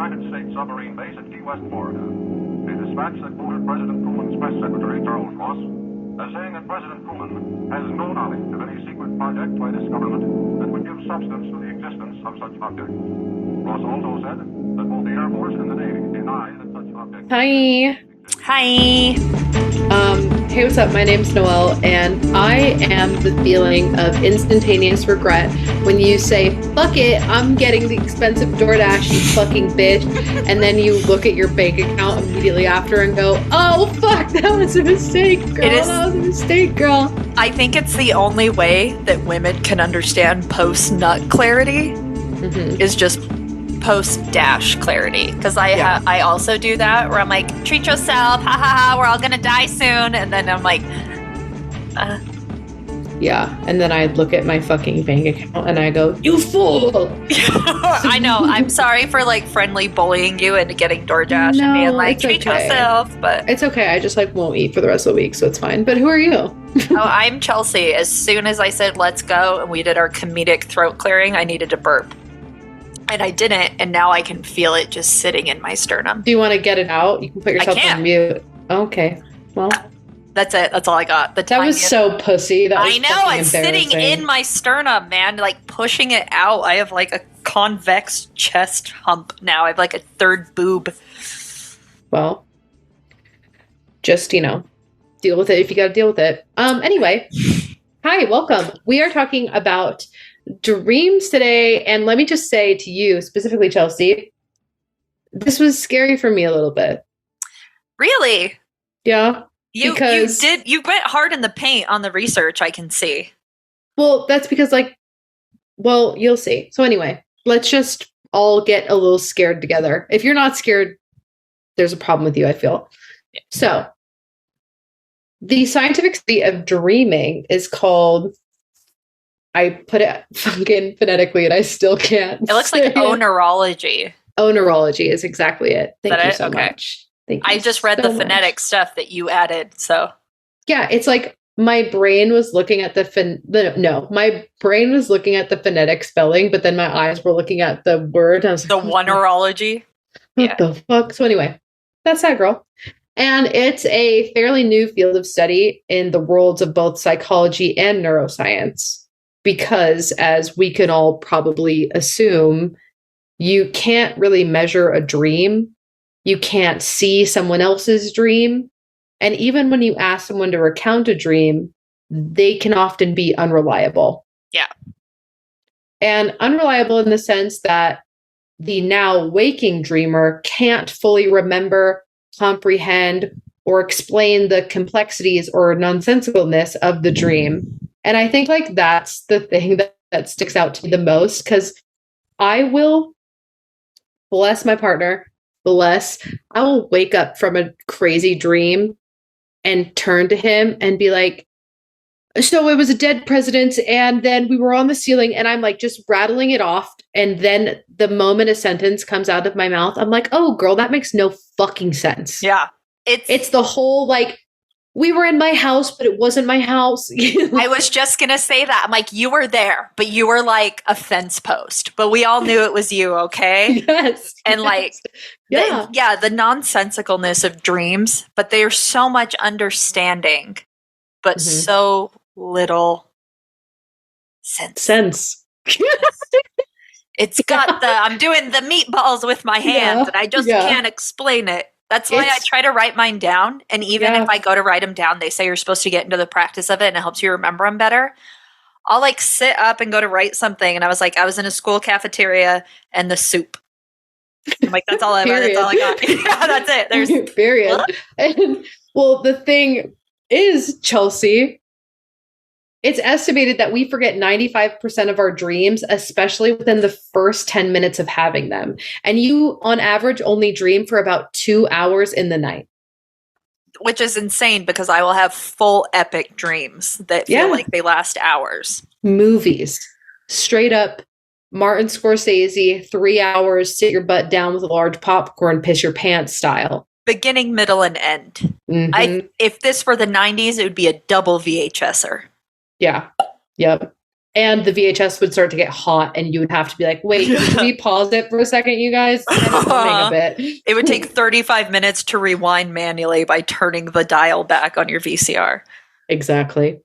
United States submarine base at Key West, Florida. A dispatch that quoted President Truman's press secretary, Charles Ross, as saying that President Truman has no knowledge of any secret project by this government that would give substance to the existence of such objects. Ross also said that both the Air Force and the Navy deny that such objects... Hi. Hi. Hey, what's up? My name's Noelle, and I am the feeling of instantaneous regret when you say, fuck it, I'm getting the expensive DoorDash, you fucking bitch, and then you look at your bank account immediately after and go, oh, fuck, that was a mistake, girl. That was a mistake, girl. I think it's the only way that women can understand post-nut clarity is just post-dash clarity, because I also do that where I'm like, treat yourself, ha ha ha, we're all gonna die soon, and then I'm like yeah, and then I look at my fucking bank account and I go, you fool. I know, I'm sorry for like friendly bullying you into getting DoorDash and being like, treat yourself, but it's okay. I just like won't eat for the rest of the week, so it's fine. But who are you? Oh, I'm Chelsea. As soon as I said let's go and we did our comedic throat clearing, I needed to burp. And I didn't, and now I can feel it just sitting in my sternum. Do you want to get it out? You can put yourself on mute. Okay. Well, that's it. That's all I got. That was so pussy. That was I know. It's sitting in my sternum, man. Like pushing it out. I have like a convex chest hump now. I have like a third boob. Well, just, deal with it if you got to deal with it. Anyway, hi, welcome. We are talking about dreams today, and let me just say to you, specifically Chelsea, this was scary for me a little bit. Really? Yeah. You went hard in the paint on the research, I can see. Well, that's because you'll see. So anyway, let's just all get a little scared together. If you're not scared, there's a problem with you, I feel. Yeah. So the scientific study of dreaming is called, I put it fucking phonetically and I still can't. It looks like oneurology. Oneurology is exactly it. Thank you so much. Thank you. I just read the phonetic stuff that you added, so. Yeah, it's like my brain was looking at my brain was looking at the phonetic spelling, but then my eyes were looking at the word. I was the oneurology? What the fuck? So anyway, that's that, girl. And it's a fairly new field of study in the worlds of both psychology and neuroscience. Because, as we can all probably assume, you can't really measure a dream. You can't see someone else's dream. And even when you ask someone to recount a dream, they can often be unreliable. Yeah. And unreliable in the sense that the now waking dreamer can't fully remember, comprehend, or explain the complexities or nonsensicalness of the dream. And I think that's the thing that sticks out to me the most, because I will, bless my partner, I will wake up from a crazy dream and turn to him and be like, so it was a dead president and then we were on the ceiling, and I'm like just rattling it off. And then the moment a sentence comes out of my mouth, I'm like, oh girl, that makes no fucking sense. Yeah. It's the whole we were in my house, but it wasn't my house. I was just going to say that. I'm like, you were there, but you were like a fence post. But we all knew it was you, okay? Yes. And the nonsensicalness of dreams, but they are so much understanding, but so little sense. It's got I'm doing the meatballs with my hands, and I just can't explain it. That's why I try to write mine down. And even if I go to write them down, they say you're supposed to get into the practice of it and it helps you remember them better. I'll sit up and go to write something. And I was in a school cafeteria and the soup. I'm like, that's all I got. Yeah, that's it. There's period. And, well, the thing is, Chelsea, it's estimated that we forget 95% of our dreams, especially within the first 10 minutes of having them. And you, on average, only dream for about 2 hours in the night. Which is insane, because I will have full epic dreams that feel like they last hours. Movies. Straight up Martin Scorsese, 3 hours, sit your butt down with a large popcorn, piss your pants style. Beginning, middle, and end. If this were the 90s, it would be a double VHSer. Yeah. Yep. And the VHS would start to get hot, and you would have to be like, wait, can we pause it for a second, you guys? It's a bit. It would take 35 minutes to rewind manually by turning the dial back on your VCR. Exactly.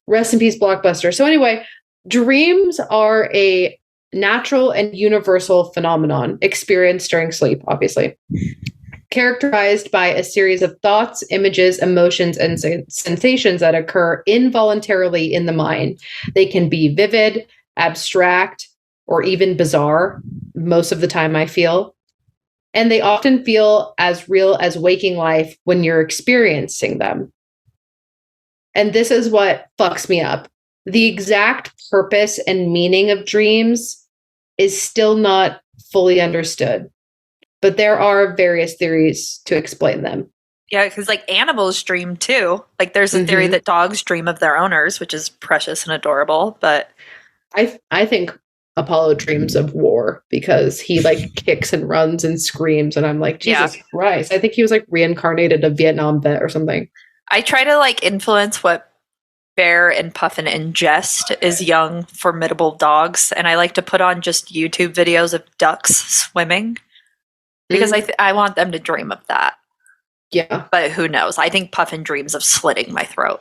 Rest in peace, Blockbuster. So anyway, dreams are a natural and universal phenomenon experienced during sleep, obviously. Characterized by a series of thoughts, images, emotions, and sensations that occur involuntarily in the mind. They can be vivid, abstract, or even bizarre, most of the time, I feel. And they often feel as real as waking life when you're experiencing them. And this is what fucks me up. The exact purpose and meaning of dreams is still not fully understood. But there are various theories to explain them. Yeah, because like animals dream too. Like there's a theory that dogs dream of their owners, which is precious and adorable. But I think Apollo dreams of war because he like kicks and runs and screams, and I'm like, Jesus Christ! I think he was like reincarnated a Vietnam vet or something. I try to like influence what Bear and Puffin ingest as young, formidable dogs, and I like to put on just YouTube videos of ducks swimming. Because I want them to dream of that. Yeah. But who knows? I think Puffin dreams of slitting my throat.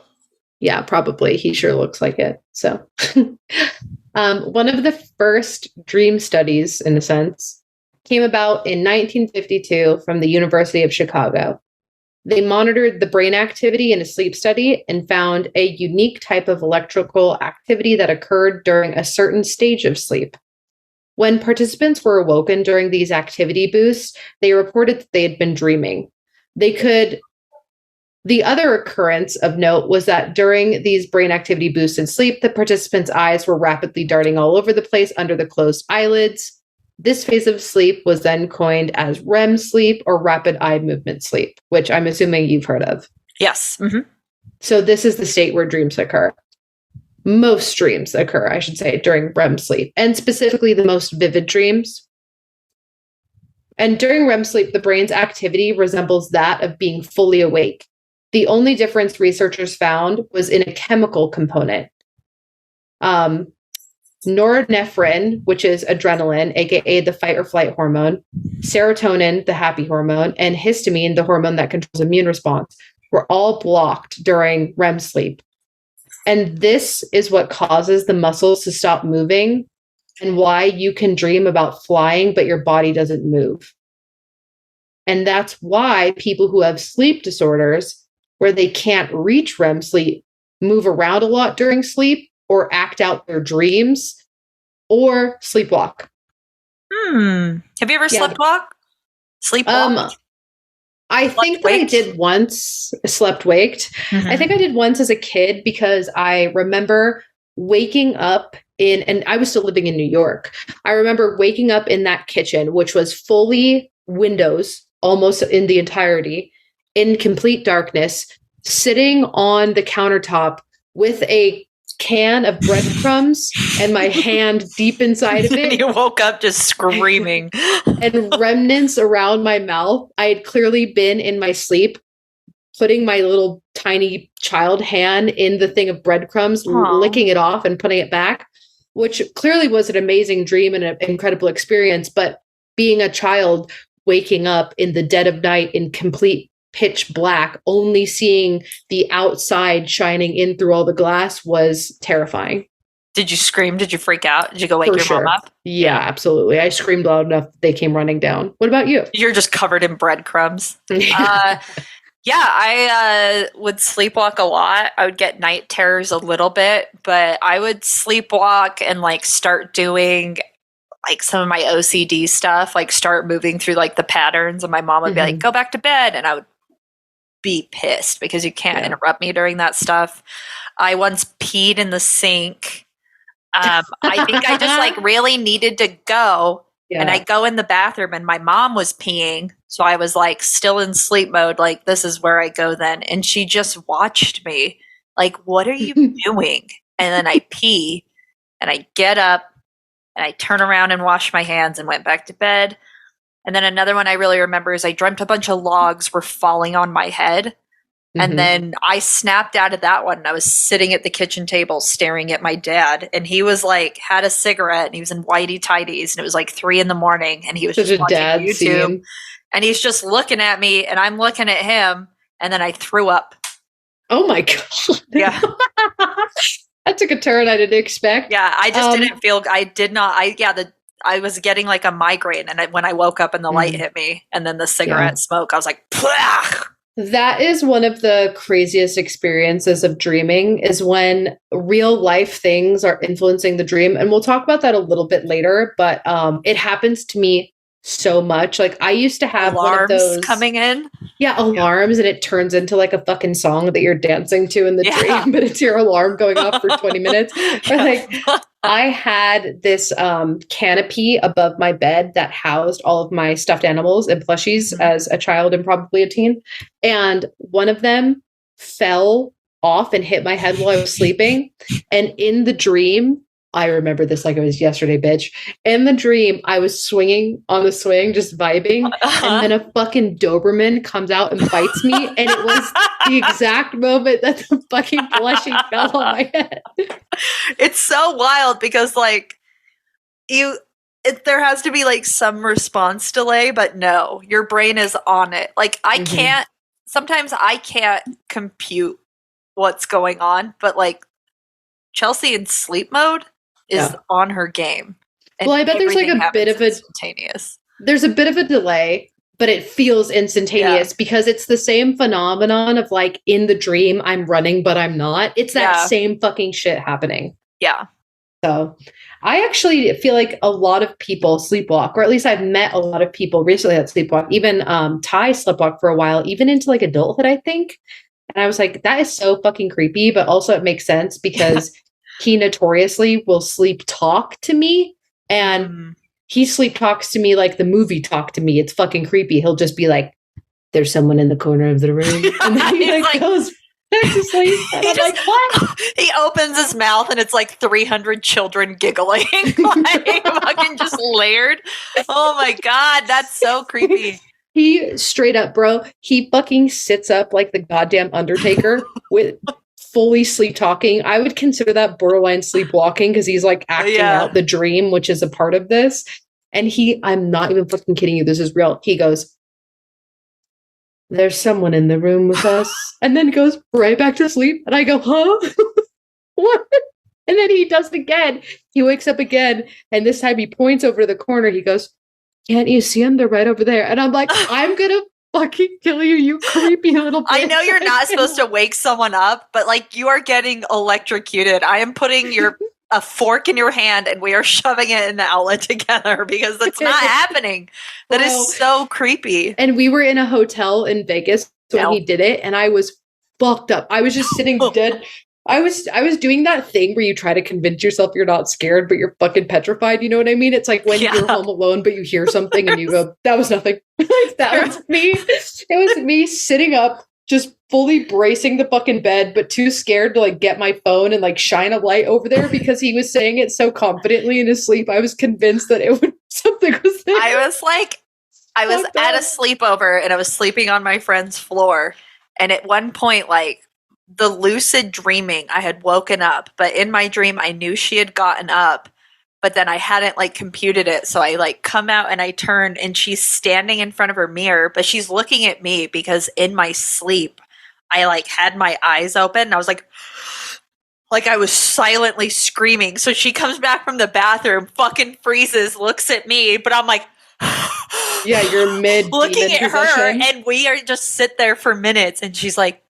Yeah, probably. He sure looks like it. So one of the first dream studies, in a sense, came about in 1952 from the University of Chicago. They monitored the brain activity in a sleep study and found a unique type of electrical activity that occurred during a certain stage of sleep. When participants were awoken during these activity boosts, they reported that they had been dreaming. The other occurrence of note was that during these brain activity boosts in sleep, the participants' eyes were rapidly darting all over the place under the closed eyelids. This phase of sleep was then coined as REM sleep or rapid eye movement sleep, which I'm assuming you've heard of. Yes. Mm-hmm. So this is the state where dreams occur. Most dreams occur, I should say, during REM sleep, and specifically the most vivid dreams. And during REM sleep, the brain's activity resembles that of being fully awake. The only difference researchers found was in a chemical component. Norepinephrine, which is adrenaline, aka the fight or flight hormone, serotonin, the happy hormone, and histamine, the hormone that controls immune response, were all blocked during REM sleep. And this is what causes the muscles to stop moving and why you can dream about flying, but your body doesn't move. And that's why people who have sleep disorders, where they can't reach REM sleep, move around a lot during sleep or act out their dreams or sleepwalk. Have you ever sleptwalk? Sleepwalk? I think that I did once, slept waked. Mm-hmm. I think I did once as a kid because I remember waking up and I was still living in New York. I remember waking up in that kitchen, which was fully windows, almost in the entirety, in complete darkness, sitting on the countertop with a can of breadcrumbs and my hand deep inside of it. You woke up just screaming. And remnants around my mouth. I had clearly been in my sleep putting my little tiny child hand in the thing of breadcrumbs, licking it off and putting it back, which clearly was an amazing dream and an incredible experience. But being a child waking up in the dead of night in complete pitch black, only seeing the outside shining in through all the glass was terrifying. Did you scream? Did you freak out? Did you go wake your mom up? Yeah, absolutely. I screamed loud enough that they came running down. What about you? You're just covered in breadcrumbs. I would sleepwalk a lot. I would get night terrors a little bit, but I would sleepwalk and like start doing like some of my OCD stuff, like start moving through like the patterns, and my mom would be like, go back to bed. And I would be pissed because you can't interrupt me during that stuff. I once peed in the sink. I think I just like really needed to go. And I go in the bathroom and my mom was peeing. So I was like still in sleep mode. Like, this is where I go then. And she just watched me like, what are you doing? And then I pee and I get up and I turn around and wash my hands and went back to bed. And then another one I really remember is I dreamt a bunch of logs were falling on my head. And then I snapped out of that one. And I was sitting at the kitchen table staring at my dad. And he was like, had a cigarette and he was in whitey tighties. And it was like 3 a.m. And he was Such just a watching dad YouTube. scene. And he's just looking at me and I'm looking at him. And then I threw up. Oh my God. Yeah. That took a turn I didn't expect. Yeah. I just didn't feel, I was getting like a migraine. And when I woke up and the light hit me and then the cigarette smoke, I was like, Plah! That is one of the craziest experiences of dreaming, is when real life things are influencing the dream. And we'll talk about that a little bit later, but it happens to me so much. Like I used to have alarms one of those coming in. Yeah, alarms, and it turns into like a fucking song that you're dancing to in the dream, but it's your alarm going off for 20 minutes. Or like I had this canopy above my bed that housed all of my stuffed animals and plushies as a child and probably a teen. And one of them fell off and hit my head while I was sleeping. And in the dream, I remember this like it was yesterday, bitch. In the dream, I was swinging on the swing, just vibing. And then a fucking Doberman comes out and bites me. And it was the exact moment that the fucking plushie fell on my head. It's so wild because like there has to be like some response delay, but no, your brain is on it. Like sometimes I can't compute what's going on, but like Chelsea in sleep mode is on her game. Well, I bet there's like a bit of instantaneous. There's a bit of a delay, but it feels instantaneous because it's the same phenomenon of like in the dream, I'm running, but I'm not. It's that same fucking shit happening. Yeah. So I actually feel like a lot of people sleepwalk, or at least I've met a lot of people recently that sleepwalk. Even Ty sleepwalked for a while, even into like adulthood, I think. And I was like, that is so fucking creepy, but also it makes sense because he notoriously will sleep talk to me, and he sleep talks to me like the movie Talk to Me. It's fucking creepy. He'll just be like, there's someone in the corner of the room. And then he like goes back to sleep. And I'm like, what? He opens his mouth and it's like 300 children giggling. Like fucking just layered. Oh my God, that's so creepy. He straight up, bro, he fucking sits up like the goddamn Undertaker with fully sleep talking. I would consider that borderline sleepwalking because he's like acting out the dream, which is a part of this. And I'm not even fucking kidding you. This is real. He goes, there's someone in the room with us. And then goes right back to sleep. And I go, huh? What? And then he does it again. He wakes up again. And this time he points over to the corner. He goes, can't you see him? They're right over there. And I'm like, I'm going to fucking kill you, you creepy little bitch. I know you're not supposed to wake someone up, but like you are getting electrocuted. I am putting a fork in your hand and we are shoving it in the outlet together because that's not happening. That is so creepy. And we were in a hotel in Vegas when he did it, and I was fucked up. I was just sitting dead. I was doing that thing where you try to convince yourself you're not scared, but you're fucking petrified. You know what I mean? It's like when you're home alone, but you hear something and you go, that was nothing. That was me. It was me sitting up, just fully bracing the fucking bed, but too scared to like get my phone and like shine a light over there because he was saying it so confidently in his sleep. I was convinced that something was there. I was at a sleepover and I was sleeping on my friend's floor. And at one point, like, the lucid dreaming, I had woken up, but in my dream, I knew she had gotten up, but then I hadn't like computed it. So I like come out and I turn and she's standing in front of her mirror, but she's looking at me because in my sleep, I like had my eyes open and I was like I was silently screaming. So she comes back from the bathroom, fucking freezes, looks at me, but I'm like, yeah, you're mid looking at her, and we are just sit there for minutes, and she's like,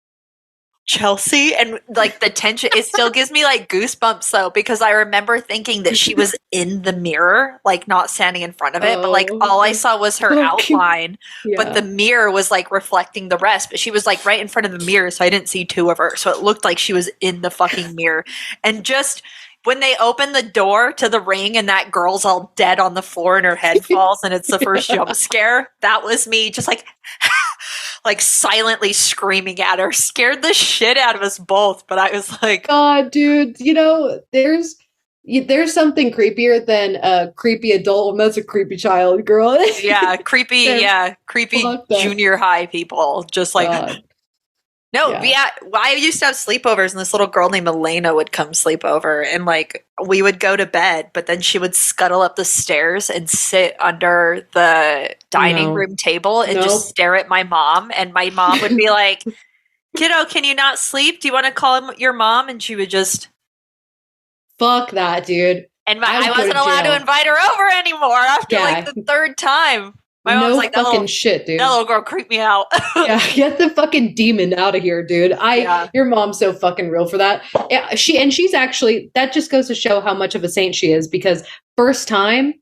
Chelsea, and like the tension, it still gives me like goosebumps though, because I remember thinking that she was in the mirror, like not standing in front of it, but like all I saw was her outline, but the mirror was like reflecting the rest, but she was like right in front of the mirror, so I didn't see two of her, so it looked like she was in the fucking mirror. And just when they open the door to the ring and that girl's all dead on the floor and her head falls and it's the first jump scare, that was me just like like silently screaming at her. Scared the shit out of us both, but I was like, God, dude, you know, there's something creepier than a creepy adult, and that's a creepy child, girl. creepy junior high people, just like No, I used to have sleepovers, and this little girl named Elena would come sleep over, and like we would go to bed, but then she would scuttle up the stairs and sit under the dining room table and just stare at my mom. And my mom would be like, "Kiddo, can you not sleep? Do you want to call your mom?" And she would just fuck that, dude. And I wasn't allowed to invite her over anymore after like the third time. My mom was like, fucking shit, dude. That little girl creeped me out. Yeah, get the fucking demon out of here, dude. Your mom's so fucking real for that. Yeah, she's actually, that just goes to show how much of a saint she is, because first time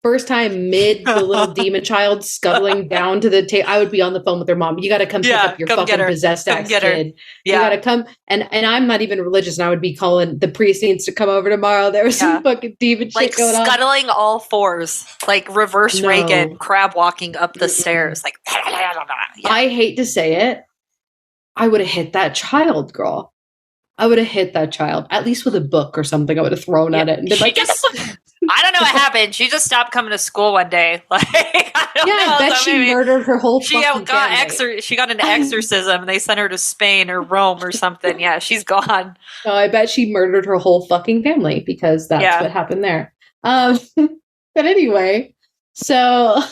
mid the little demon child scuttling down to the table, I would be on the phone with her mom. You got to come pick up your fucking possessed ass kid. Yeah. You got to come. And I'm not even religious, and I would be calling the priest needs to come over tomorrow. There was some fucking demon shit going on. Scuttling all fours, like reverse Reagan, crab walking up the stairs. Like, I hate to say it, I would have hit that child, girl. I would have hit that child, at least with a book or something. I would have thrown at it and been like, I don't know what happened. She just stopped coming to school one day. Like, I bet she murdered her whole fucking family. She got into exorcism, and they sent her to Spain or Rome or something. Yeah, she's gone. No, I bet she murdered her whole fucking family, because that's what happened there. But anyway, so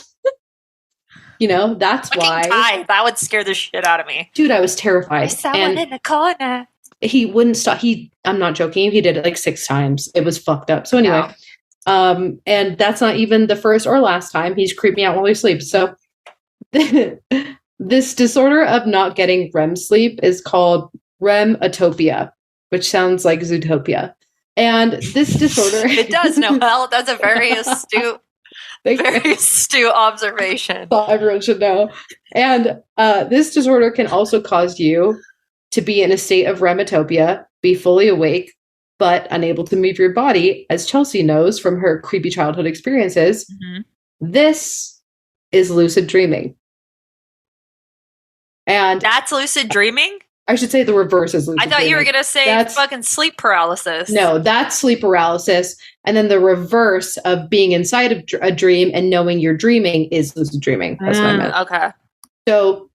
that's why that would scare the shit out of me, dude. I was terrified. I saw one in the corner. He wouldn't stop. I'm not joking. He did it like 6 times. It was fucked up. So anyway. And that's not even the first or last time he's creeped me out while he sleeps. So this disorder of not getting REM sleep is called REM-atopia, which sounds like Zootopia. And this disorder, it does, Noelle. That's a very astute, observation. Everyone should know. And this disorder can also cause you to be in a state of REM-atopia, be fully awake, but unable to move your body, as Chelsea knows from her creepy childhood experiences. Mm-hmm. This is lucid dreaming. And that's lucid dreaming? I should say the reverse is lucid dreaming. I thought you were going to say fucking sleep paralysis. No, that's sleep paralysis. And then the reverse of being inside of a dream and knowing you're dreaming is lucid dreaming. That's what I meant. Okay. So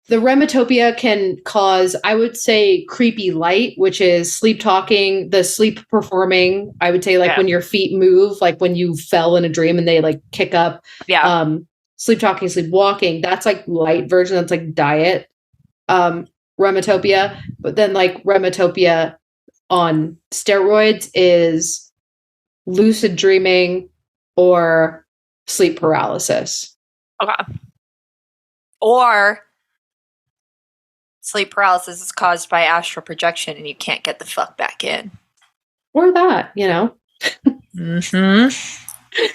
the REM-atopia can cause, I would say, creepy light, which is sleep talking, the sleep performing. I would say, like when your feet move, like when you fell in a dream and they like kick up. Yeah. Sleep talking, sleep walking. That's like light version. That's like diet. REM-atopia. But then like REM-atopia on steroids is lucid dreaming or sleep paralysis. Okay. Or sleep paralysis is caused by astral projection and you can't get the fuck back in. Or that, Mm-hmm.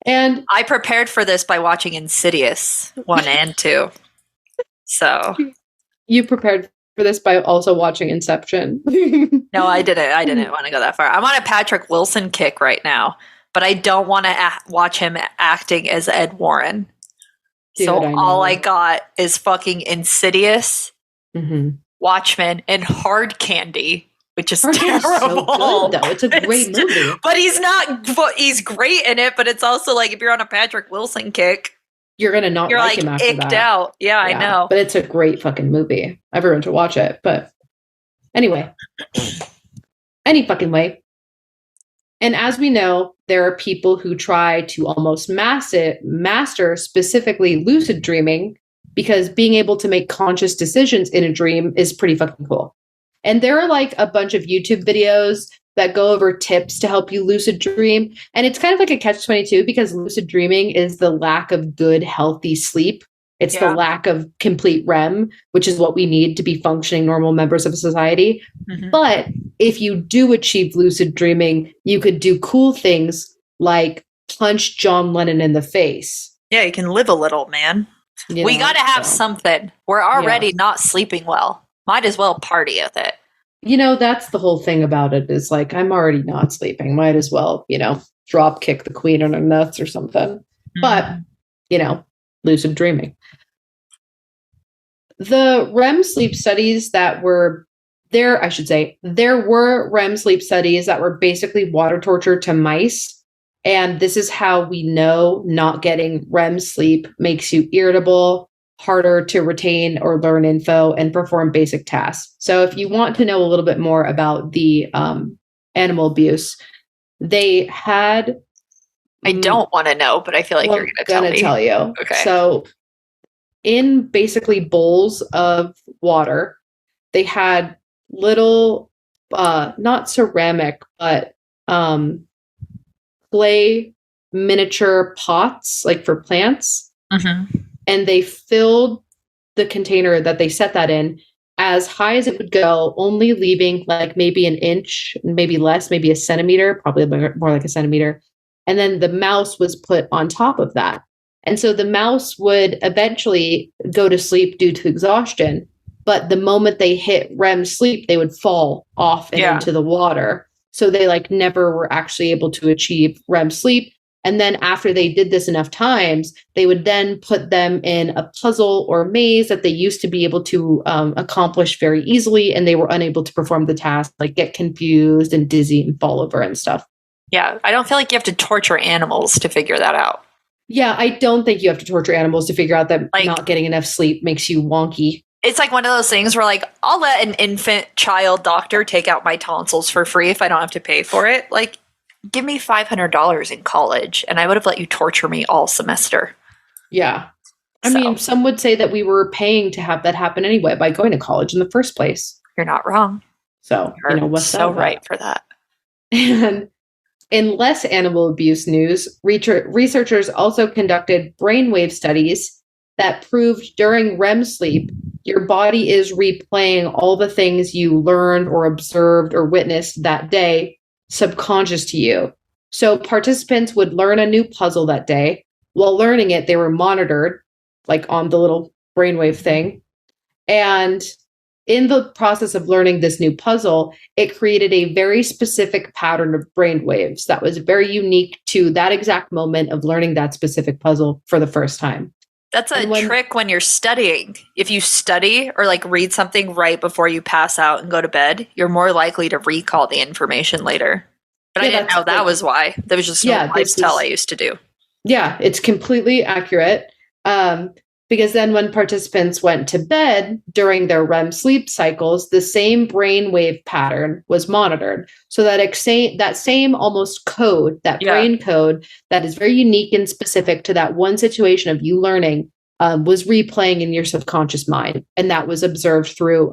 And I prepared for this by watching Insidious 1 and 2. So you prepared for this by also watching Inception. No, I didn't want to go that far. I'm on a Patrick Wilson kick right now, but I don't want to watch him acting as Ed Warren. Dude, so all I got is fucking Insidious, Watchmen, and Hard Candy, which is terrible. So good, though. It's a great movie. But he's great in it, but it's also like if you're on a Patrick Wilson kick, you're going to not like him after icked out. Yeah, I know. But it's a great fucking movie. Everyone should watch it. But anyway, any fucking way. And as we know, there are people who try to almost master specifically lucid dreaming, because being able to make conscious decisions in a dream is pretty fucking cool. And there are like a bunch of YouTube videos that go over tips to help you lucid dream. And it's kind of like a catch-22, because lucid dreaming is the lack of good, healthy sleep. It's the lack of complete REM, which is what we need to be functioning normal members of society. Mm-hmm. But if you do achieve lucid dreaming, you could do cool things like punch John Lennon in the face. Yeah, you can live a little, man. We got to have something. We're already not sleeping well. Might as well party with it. That's the whole thing about it, is like, I'm already not sleeping. Might as well, drop kick the queen on her nuts or something. Mm-hmm. But, lucid dreaming. The REM sleep studies that were there, I should say, there were REM sleep studies that were basically water torture to mice. And this is how we know not getting REM sleep makes you irritable, harder to retain or learn info and perform basic tasks. So if you want to know a little bit more about the animal abuse, they had... I don't want to know, but I feel like you're going to tell me. You. Okay. So in basically bowls of water, they had little, not ceramic, but clay miniature pots, like for plants. Mm-hmm. And they filled the container that they set that in as high as it would go, only leaving like maybe an inch, maybe less, maybe a centimeter, probably more like a centimeter. And then the mouse was put on top of that. And so the mouse would eventually go to sleep due to exhaustion. But the moment they hit REM sleep, they would fall off and into the water. So they like never were actually able to achieve REM sleep. And then after they did this enough times, they would then put them in a puzzle or maze that they used to be able to accomplish very easily. And they were unable to perform the task, like get confused and dizzy and fall over and stuff. Yeah, I don't feel like you have to torture animals to figure that out. Yeah, I don't think you have to torture animals to figure out that like, not getting enough sleep makes you wonky. It's like one of those things where like, I'll let an infant child doctor take out my tonsils for free if I don't have to pay for it. Like, give me $500 in college and I would have let you torture me all semester. Yeah. I mean, some would say that we were paying to have that happen anyway by going to college in the first place. You're not wrong. So, what's so right for that. And in less animal abuse news, researchers also conducted brainwave studies that proved during REM sleep, your body is replaying all the things you learned or observed or witnessed that day subconscious to you. So participants would learn a new puzzle that day. While learning it, they were monitored, like on the little brainwave thing. And in the process of learning this new puzzle, it created a very specific pattern of brainwaves that was very unique to that exact moment of learning that specific puzzle for the first time. That's a trick when you're studying. If you study or like read something right before you pass out and go to bed, you're more likely to recall the information later. But I didn't know that was why. That was just a lifestyle I used to do. Yeah, it's completely accurate. Because then when participants went to bed during their REM sleep cycles, the same brainwave pattern was monitored. So that same almost code, that brain code that is very unique and specific to that one situation of you learning, was replaying in your subconscious mind. And that was observed through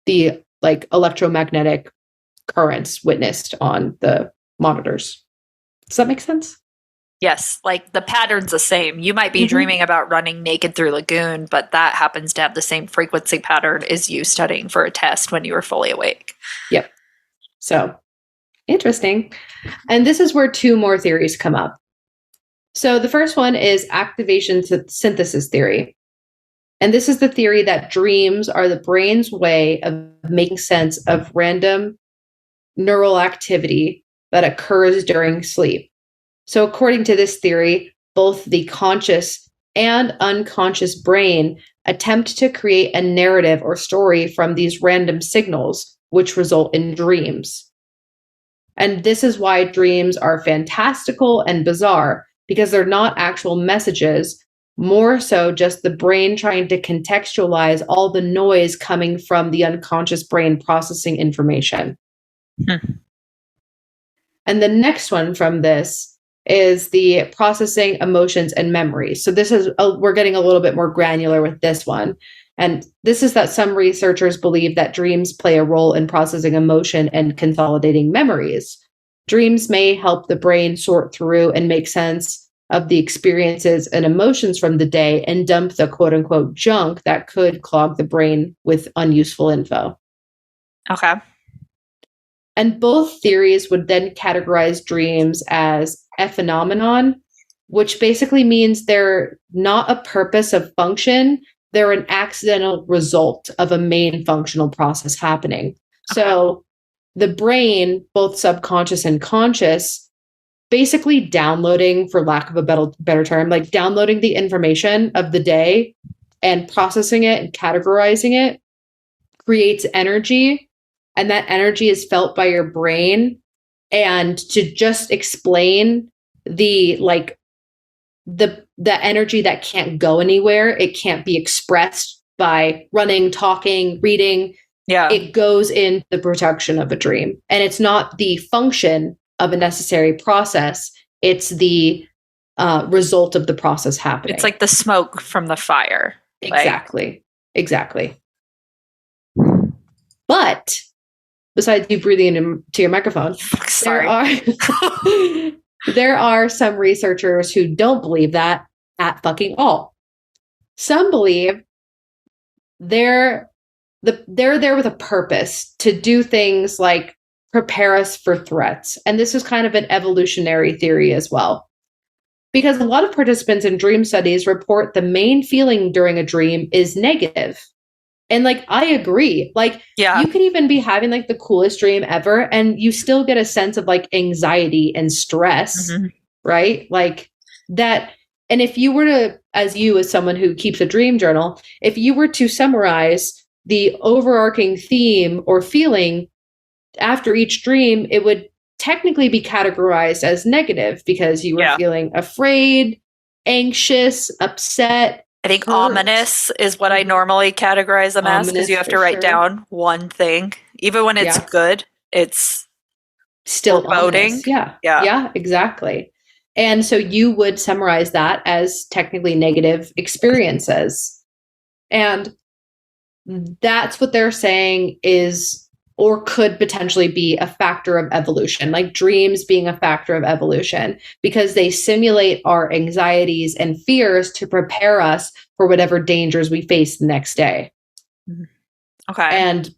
the like electromagnetic currents witnessed on the monitors. Does that make sense? Yes, like the pattern's the same. You might be dreaming about running naked through lagoon, but that happens to have the same frequency pattern as you studying for a test when you were fully awake. Yep. So, interesting. And this is where two more theories come up. So the first one is activation synthesis theory. And this is the theory that dreams are the brain's way of making sense of random neural activity that occurs during sleep. So according to this theory, both the conscious and unconscious brain attempt to create a narrative or story from these random signals, which result in dreams. And this is why dreams are fantastical and bizarre, because they're not actual messages, more so just the brain trying to contextualize all the noise coming from the unconscious brain processing information. And the next one from this is the processing emotions and memories. So this is, we're getting a little bit more granular with this one. And this is that some researchers believe that dreams play a role in processing emotion and consolidating memories. Dreams may help the brain sort through and make sense of the experiences and emotions from the day and dump the quote unquote junk that could clog the brain with unuseful info. Okay. And both theories would then categorize dreams as a phenomenon, which basically means they're not a purpose of function. They're an accidental result of a main functional process happening. Okay. So the brain, both subconscious and conscious, basically downloading, for lack of a better term, like downloading the information of the day and processing it and categorizing it creates energy. And that energy is felt by your brain. And to just explain the the energy that can't go anywhere. It can't be expressed by running, talking, reading. Yeah. It goes in the production of a dream. And it's not the function of a necessary process. It's the result of the process happening. It's like the smoke from the fire. Exactly. Exactly. But besides you breathing into your microphone, there are some researchers who don't believe that at fucking all. Some believe they're there with a purpose to do things like prepare us for threats. And this is kind of an evolutionary theory as well. Because a lot of participants in dream studies report the main feeling during a dream is negative. And like, I agree. Like, you could even be having like the coolest dream ever, and you still get a sense of like anxiety and stress, right? Like that. And if you were to, as someone who keeps a dream journal, if you were to summarize the overarching theme or feeling after each dream, it would technically be categorized as negative because you were feeling afraid, anxious, upset. I think ominous is what I normally categorize them as, because you have to write down one thing. Even when it's good, it's still foreboding. Yeah, exactly. And so you would summarize that as technically negative experiences. And that's what they're saying is, or could potentially be, a factor of evolution, like dreams being a factor of evolution, because they simulate our anxieties and fears to prepare us for whatever dangers we face the next day. Okay. And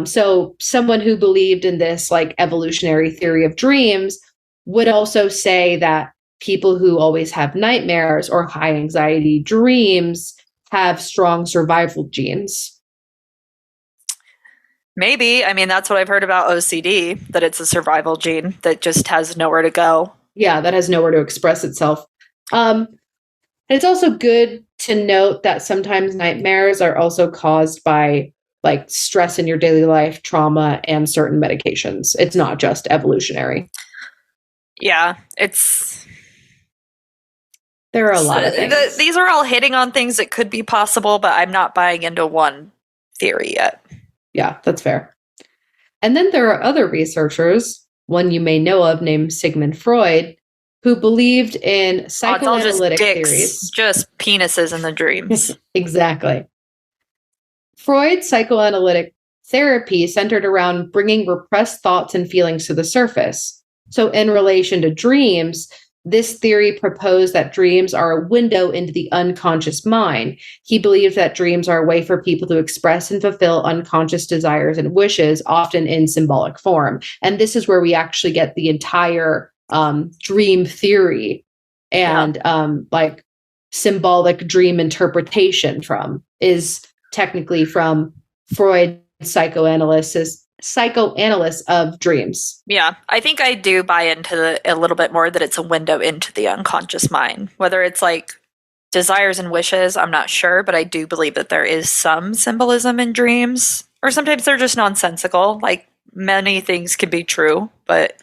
so someone who believed in this like evolutionary theory of dreams would also say that people who always have nightmares or high anxiety dreams have strong survival genes. Maybe. I mean, that's what I've heard about OCD, that it's a survival gene that just has nowhere to go. Yeah, that has nowhere to express itself. It's also good to note that sometimes nightmares are also caused by like stress in your daily life, trauma, and certain medications. It's not just evolutionary. Yeah, there are a lot of things. These are all hitting on things that could be possible, but I'm not buying into one theory yet. Yeah, that's fair. And then there are other researchers, one you may know of named Sigmund Freud, who believed in psychoanalytic theories. Just penises in the dreams. Exactly. Freud's psychoanalytic therapy centered around bringing repressed thoughts and feelings to the surface. So in relation to dreams, this theory proposed that dreams are a window into the unconscious mind. He believed that dreams are a way for people to express and fulfill unconscious desires and wishes, often in symbolic form. And this is where we actually get the entire dream theory and like symbolic dream interpretation is technically from Freud's psychoanalyst of dreams. Yeah, I think I do buy into a little bit more that it's a window into the unconscious mind. Whether it's like desires and wishes, I'm not sure, but I do believe that there is some symbolism in dreams, or sometimes they're just nonsensical. Like many things can be true, but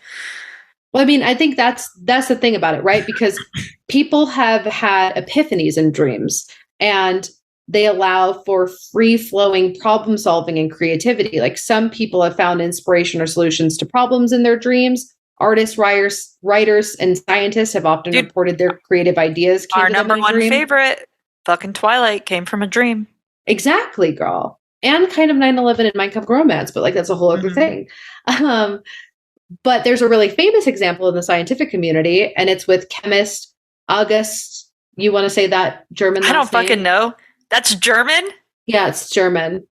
well, I mean, I think that's the thing about it, right? Because people have had epiphanies in dreams, and they allow for free-flowing problem solving and creativity. Like some people have found inspiration or solutions to problems in their dreams. Artists, writers, and scientists have often reported their creative ideas. Our number one favorite, fucking Twilight, came from a dream. Exactly, girl. And kind of 9/11 and My Chemical Romance, but like that's a whole other thing. But there's a really famous example in the scientific community, and it's with chemist August. You want to say that German last name? I don't fucking know. That's German? Yeah, it's German.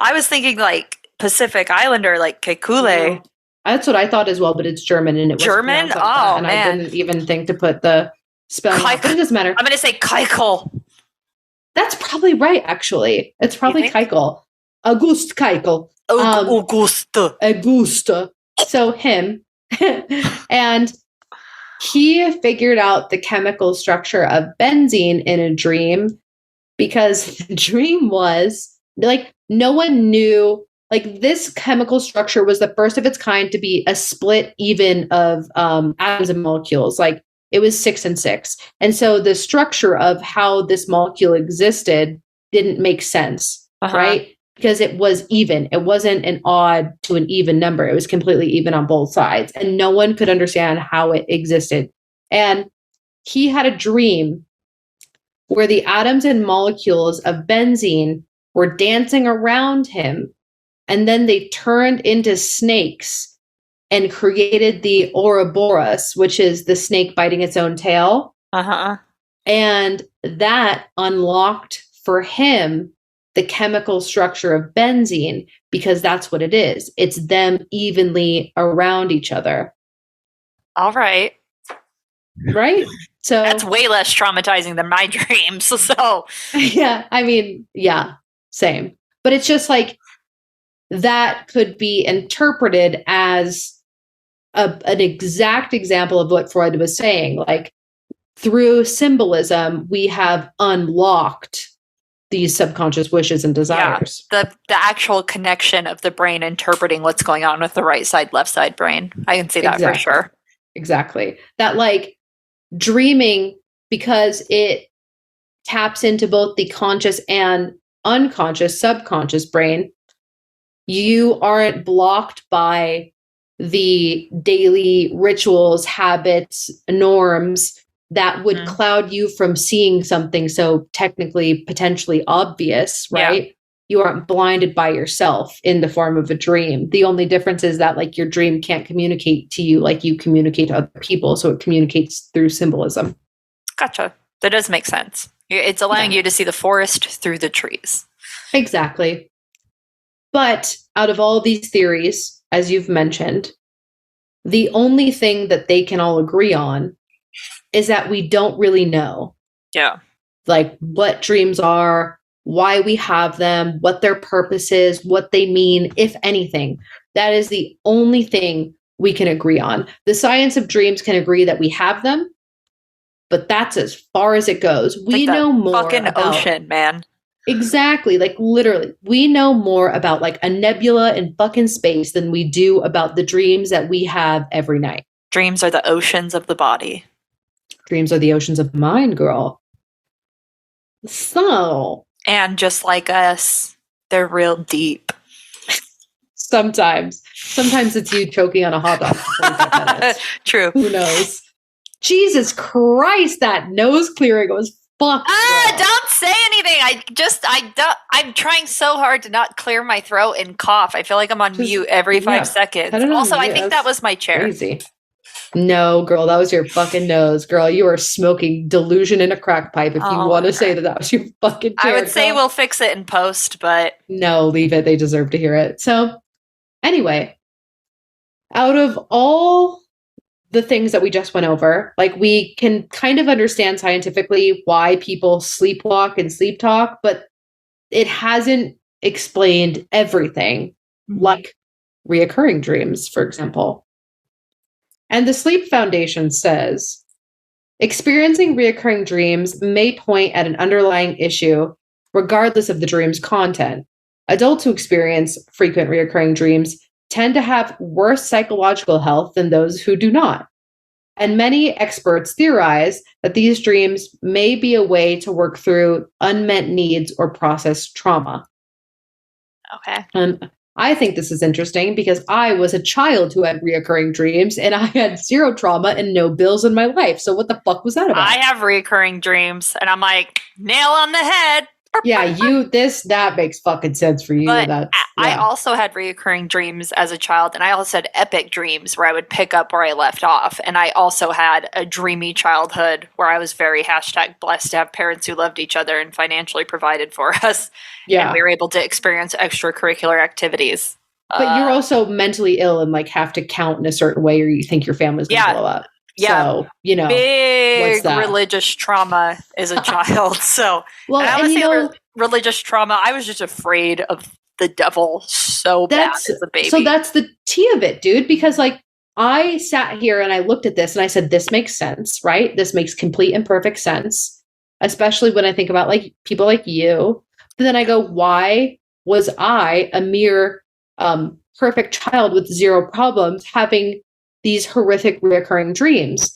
I was thinking like Pacific Islander, like Kekule. No. That's what I thought as well, but it's German, and it was German. Like man! I didn't even think to put the spelling. But it doesn't matter. I'm going to say Keikel. That's probably right. Actually, it's probably Keikel. August Keikel. Auguste. So him, and he figured out the chemical structure of benzene in a dream, because the dream was like no one knew, like this chemical structure was the first of its kind to be a split even of atoms and molecules. Like it was 6 and 6. And so the structure of how this molecule existed didn't make sense, right? Because it was even. It wasn't an odd to an even number. It was completely even on both sides. And no one could understand how it existed. And he had a dream where the atoms and molecules of benzene were dancing around him. And then they turned into snakes and created the Ouroboros, which is the snake biting its own tail. And that unlocked for him the chemical structure of benzene, because that's what it is. It's them evenly around each other. All right. Right? So that's way less traumatizing than my dreams. So yeah, I mean, yeah, same. But it's just like that could be interpreted as an exact example of what Freud was saying. Like, through symbolism, we have unlocked these subconscious wishes and desires. Yeah, the actual connection of the brain interpreting what's going on with the right side, left side brain. I can see that for sure. Exactly. That, like, dreaming, because it taps into both the conscious and unconscious, subconscious brain, you aren't blocked by the daily rituals, habits, norms that would cloud you from seeing something so technically, potentially obvious, right? Yeah. You aren't blinded by yourself in the form of a dream. The only difference is that, like, your dream can't communicate to you like you communicate to other people, so it communicates through symbolism. Gotcha. That does make sense. It's allowing you to see the forest through the trees. Exactly. But out of all these theories, as you've mentioned, the only thing that they can all agree on is that we don't really know. Yeah. Like, what dreams are, why we have them, what their purpose is, what they mean, if anything. That is the only thing we can agree on. The science of dreams can agree that we have them, but that's as far as it goes. We know more fucking about ocean, man. Exactly. Like, literally, we know more about, like, a nebula in fucking space than we do about the dreams that we have every night. Dreams are the oceans of the body. Dreams are the oceans of the mind, girl. So. And just like us, they're real deep. Sometimes. Sometimes it's you choking on a hot dog for 45 minutes. True. Who knows? Jesus Christ, that nose clearing was fucked. Don't say anything. I'm trying so hard to not clear my throat and cough. I feel like I'm on mute every 5 seconds. Also, I think that was my chair. Crazy. No, girl, that was your fucking nose. Girl, you are smoking delusion in a crack pipe if you want to say that was your fucking chair. I would say we'll fix it in post, but no, leave it. They deserve to hear it. So anyway, out of all the things that we just went over, like, we can kind of understand scientifically why people sleepwalk and sleep talk, but it hasn't explained everything, like reoccurring dreams, for example. And the Sleep Foundation says, experiencing reoccurring dreams may point at an underlying issue, regardless of the dream's content. Adults who experience frequent reoccurring dreams tend to have worse psychological health than those who do not. And many experts theorize that these dreams may be a way to work through unmet needs or process trauma. Okay. I think this is interesting because I was a child who had reoccurring dreams and I had zero trauma and no bills in my life. So what the fuck was that about? I have reoccurring dreams and I'm like, nail on the head. Yeah, that makes fucking sense for you. But I also had reoccurring dreams as a child, and I also had epic dreams where I would pick up where I left off. And I also had a dreamy childhood where I was very #blessed to have parents who loved each other and financially provided for us. Yeah. And we were able to experience extracurricular activities. But you're also mentally ill and, like, have to count in a certain way or you think your family's going to blow up. Yeah, so, you know, big religious trauma as a child. So, well, and I would say religious trauma. I was just afraid of the devil so bad as a baby. So that's the tea of it, dude. Because, like, I sat here and I looked at this and I said, "This makes sense, right? This makes complete and perfect sense." Especially when I think about, like, people like you. But then I go, "Why was I, a mere perfect child with zero problems, having these horrific reoccurring dreams?"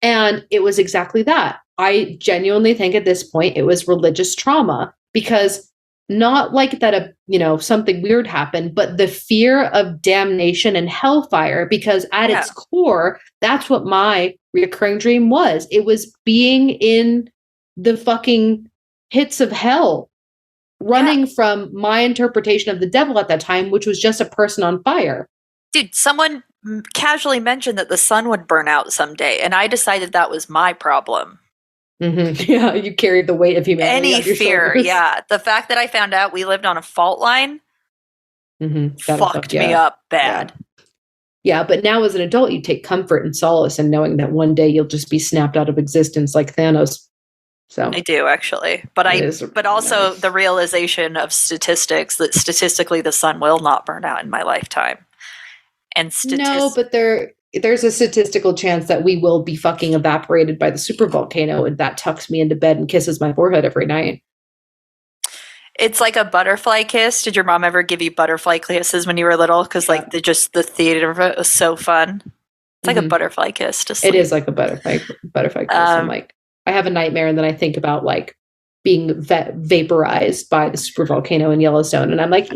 And it was exactly that. I genuinely think at this point it was religious trauma, because not like that, something weird happened, but the fear of damnation and hellfire, because at its core, that's what my recurring dream was. It was being in the fucking pits of hell, running from my interpretation of the devil at that time, which was just a person on fire. Dude, someone casually mentioned that the sun would burn out someday, and I decided that was my problem. Mm-hmm. Yeah, you carried the weight of humanity on your fear, shoulders. yeah. The fact that I found out we lived on a fault line fucked me up bad. Yeah, but now as an adult, you take comfort and solace in knowing that one day you'll just be snapped out of existence like Thanos. So I do, actually. But also the realization of statistics that statistically the sun will not burn out in my lifetime. And no, but there's a statistical chance that we will be fucking evaporated by the supervolcano, and that tucks me into bed and kisses my forehead every night. It's like a butterfly kiss. Did your mom ever give you butterfly kisses when you were little? Because the theater of it was so fun. It's like a butterfly kiss to sleep. It is like a butterfly kiss. I'm like, I have a nightmare, and then I think about like being vaporized by the supervolcano in Yellowstone, and I'm like,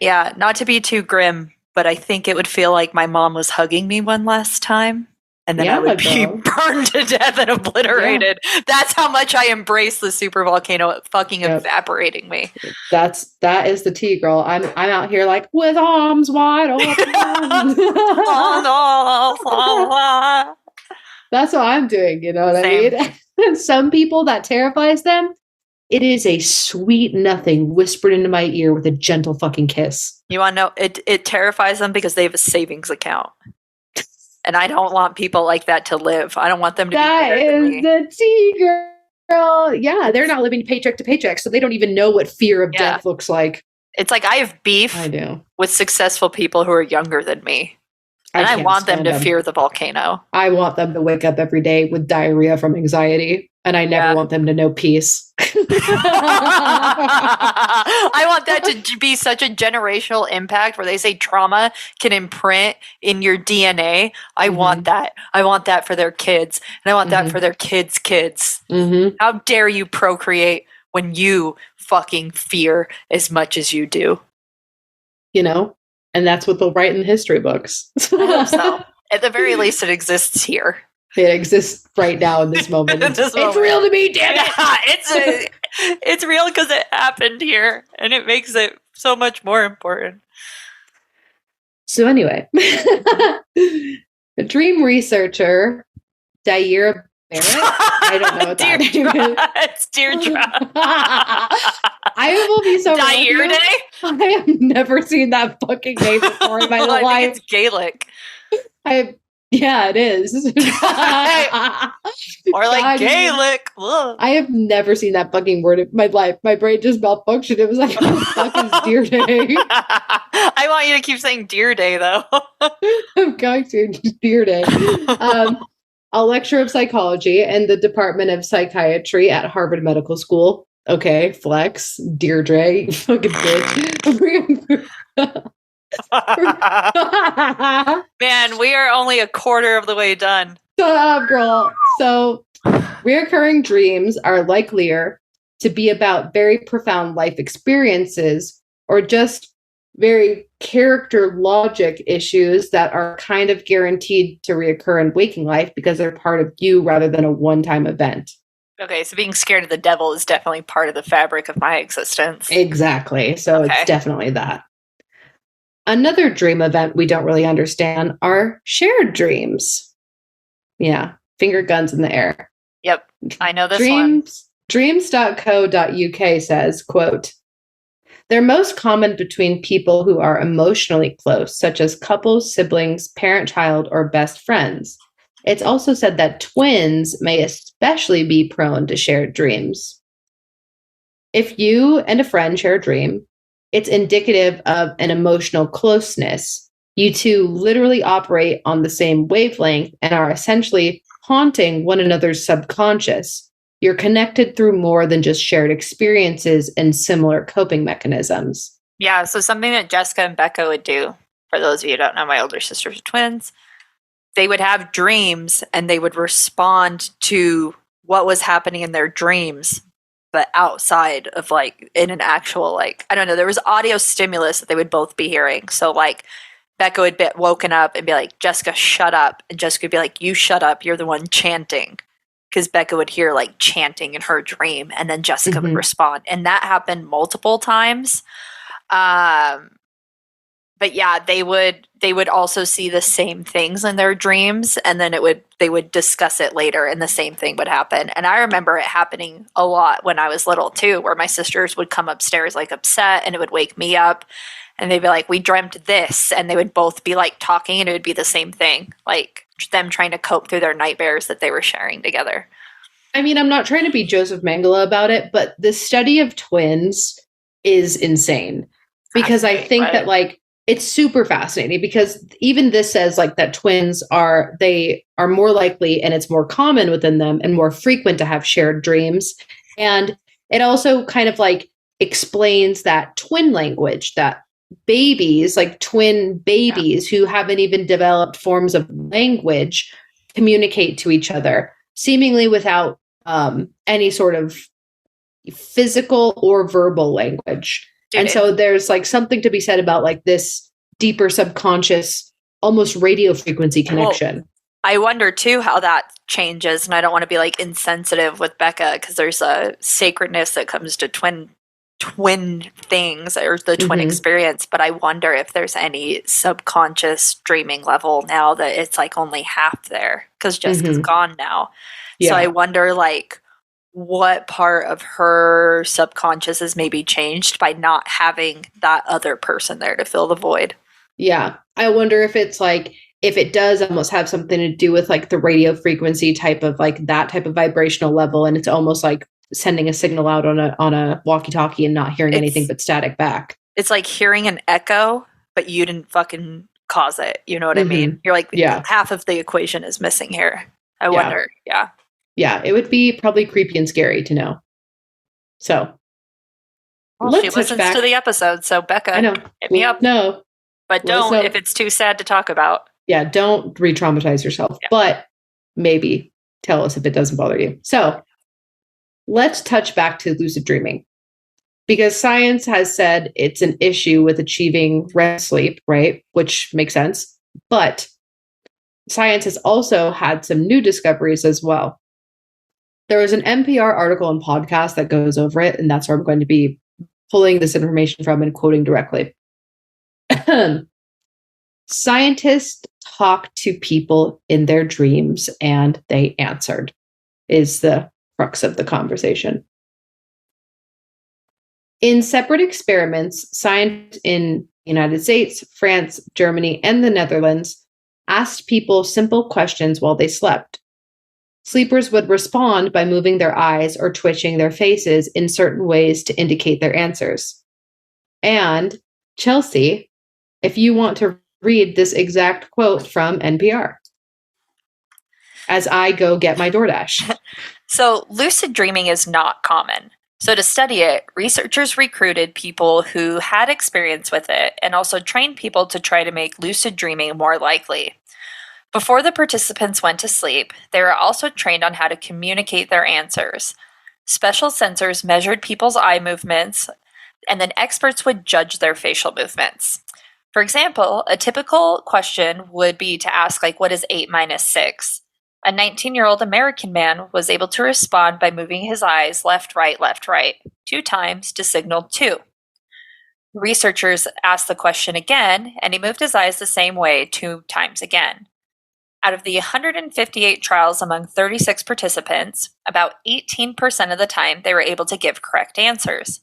yeah, not to be too grim, but I think it would feel like my mom was hugging me one last time, and then I would be burned to death and obliterated. Yeah. That's how much I embrace the supervolcano fucking evaporating me. That is the tea, girl. I'm out here like with arms wide open. That's what I'm doing. You know what Same. I mean? Some people, that terrifies them. It is a sweet nothing whispered into my ear with a gentle fucking kiss. You want to know? It terrifies them because they have a savings account. And I don't want people like that to live. I don't want them to be better than me. That is the tea, girl. Yeah, they're not living paycheck to paycheck, so they don't even know what fear of death looks like. It's like I have beef with successful people who are younger than me. And I want them to fear the volcano. I want them to wake up every day with diarrhea from anxiety. And I never want them to know peace. I want that to be such a generational impact where they say trauma can imprint in your DNA. I want that. I want that for their kids. And I want that for their kids' kids. How dare you procreate when you fucking fear as much as you do? You know? And that's what they'll write in the history books. I hope so. At the very least, it exists here. It exists right now in this moment. It's real to me, damn it! Yeah, it's real because it happened here, and it makes it so much more important. So anyway, the dream researcher, Daira Barrett. I don't know what that name is. It's Deirdre. I will be so Deirdre? I have never seen that fucking name before in my life. I think it's Gaelic. Yeah, it is. Or like Gaelic. Ugh. I have never seen that fucking word in my life. My brain just malfunctioned. It was like, what the fuck is Deer Day? I want you to keep saying Deer Day, though. I'm going to. Deer Day. A lecturer of psychology in the Department of Psychiatry at Harvard Medical School. Okay, flex. Deirdre, you fucking bitch. Man, we are only a quarter of the way done. Shut up, girl. So, reoccurring dreams are likelier to be about very profound life experiences or just very character logic issues that are kind of guaranteed to reoccur in waking life because they're part of you rather than a one-time event. Okay, so being scared of the devil is definitely part of the fabric of my existence. Exactly. So it's definitely that. Another dream event we don't really understand are shared dreams. Yeah, finger guns in the air. Yep, I know this one. Dreams.co.uk says, quote, they're most common between people who are emotionally close, such as couples, siblings, parent-child, or best friends. It's also said that twins may especially be prone to shared dreams. If you and a friend share a dream, it's indicative of an emotional closeness. You two literally operate on the same wavelength and are essentially haunting one another's subconscious. You're connected through more than just shared experiences and similar coping mechanisms. Yeah, so something that Jessica and Becca would do, for those of you who don't know, my older sisters are twins. they would have dreams and they would respond to what was happening in their dreams, but outside of like in an actual, like, I don't know, there was audio stimulus that they would both be hearing. So like Becca would be woken up and be like, Jessica, shut up. And Jessica would be like, you shut up. You're the one chanting. Because Becca would hear like chanting in her dream and then Jessica would respond. And that happened multiple times. But yeah, they would also see the same things in their dreams, and then they would discuss it later and the same thing would happen. And I remember it happening a lot when I was little too, where my sisters would come upstairs like upset and it would wake me up and they'd be like, we dreamt this, and they would both be like talking and it would be the same thing, like them trying to cope through their nightmares that they were sharing together. I mean, I'm not trying to be Joseph Mengele about it, but the study of twins is insane because I think that like it's super fascinating because even this says like that twins are more likely and it's more common within them and more frequent to have shared dreams. And it also kind of like explains that twin language, that babies, like twin babies who haven't even developed forms of language, communicate to each other seemingly without any sort of physical or verbal language. And so there's like something to be said about like this deeper subconscious, almost radio frequency connection. Well, I wonder too how that changes. And I don't want to be like insensitive with Becca because there's a sacredness that comes to twin things or the twin experience. But I wonder if there's any subconscious dreaming level now that it's like only half there because Jessica's gone now. Yeah. So I wonder like what part of her subconscious is maybe changed by not having that other person there to fill the void. Yeah. I wonder if it's like, if it does almost have something to do with like the radio frequency type of like that type of vibrational level. And it's almost like sending a signal out on a walkie-talkie and not hearing anything but static back. It's like hearing an echo, but you didn't fucking cause it. You know what I mean? You're like, half of the equation is missing here. I wonder. Yeah. Yeah, it would be probably creepy and scary to know. So, she listens to the episode, so Becca, I know. Hit me up. No, but don't if it's too sad to talk about. Yeah, don't re-traumatize yourself. Yeah. But maybe tell us if it doesn't bother you. So, let's touch back to lucid dreaming, because science has said it's an issue with achieving REM sleep, right? Which makes sense, but science has also had some new discoveries as well. There was an NPR article and podcast that goes over it, and that's where I'm going to be pulling this information from and quoting directly. Scientists talk to people in their dreams, and they answered, is the crux of the conversation. In separate experiments, scientists in the United States, France, Germany, and the Netherlands asked people simple questions while they slept. Sleepers would respond by moving their eyes or twitching their faces in certain ways to indicate their answers. And, Chelsea, if you want to read this exact quote from NPR, as I go get my DoorDash. So, lucid dreaming is not common. So to study it, researchers recruited people who had experience with it and also trained people to try to make lucid dreaming more likely. Before the participants went to sleep, they were also trained on how to communicate their answers. Special sensors measured people's eye movements, and then experts would judge their facial movements. For example, a typical question would be to ask, like, what is 8 minus 6? A 19-year-old American man was able to respond by moving his eyes left, right, 2 times to signal 2. Researchers asked the question again, and he moved his eyes the same way 2 times again. Out of the 158 trials among 36 participants, about 18% of the time they were able to give correct answers.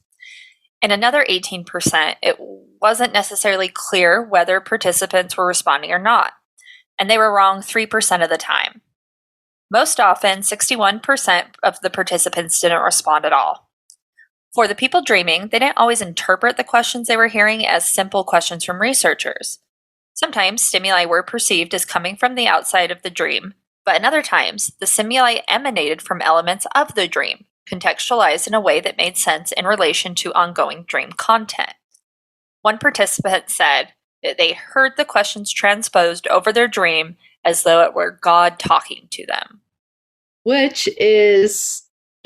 In another 18%, it wasn't necessarily clear whether participants were responding or not, and they were wrong 3% of the time. Most often, 61% of the participants didn't respond at all. For the people dreaming, they didn't always interpret the questions they were hearing as simple questions from researchers. Sometimes stimuli were perceived as coming from the outside of the dream, but in other times, the stimuli emanated from elements of the dream, contextualized in a way that made sense in relation to ongoing dream content. One participant said that they heard the questions transposed over their dream as though it were God talking to them. Which is,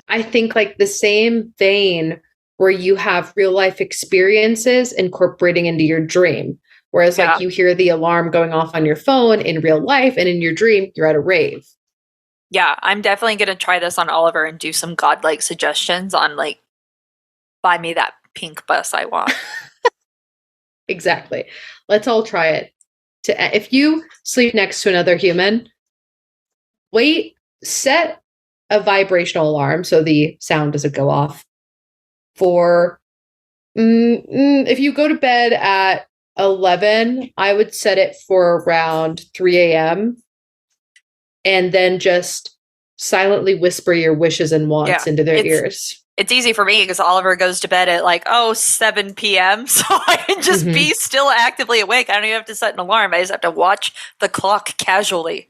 I think, like the same vein where you have real life experiences incorporating into your dream. Whereas like you hear the alarm going off on your phone in real life, and in your dream, you're at a rave. Yeah, I'm definitely going to try this on Oliver and do some godlike suggestions on like, buy me that pink bus I want. Exactly. Let's all try it. If you sleep next to another human, set a vibrational alarm so the sound doesn't go off for, if you go to bed at 11, I would set it for around 3 a.m. and then just silently whisper your wishes and wants into their ears. It's easy for me because Oliver goes to bed at like, 7 p.m. So I can just be still actively awake. I don't even have to set an alarm. I just have to watch the clock casually.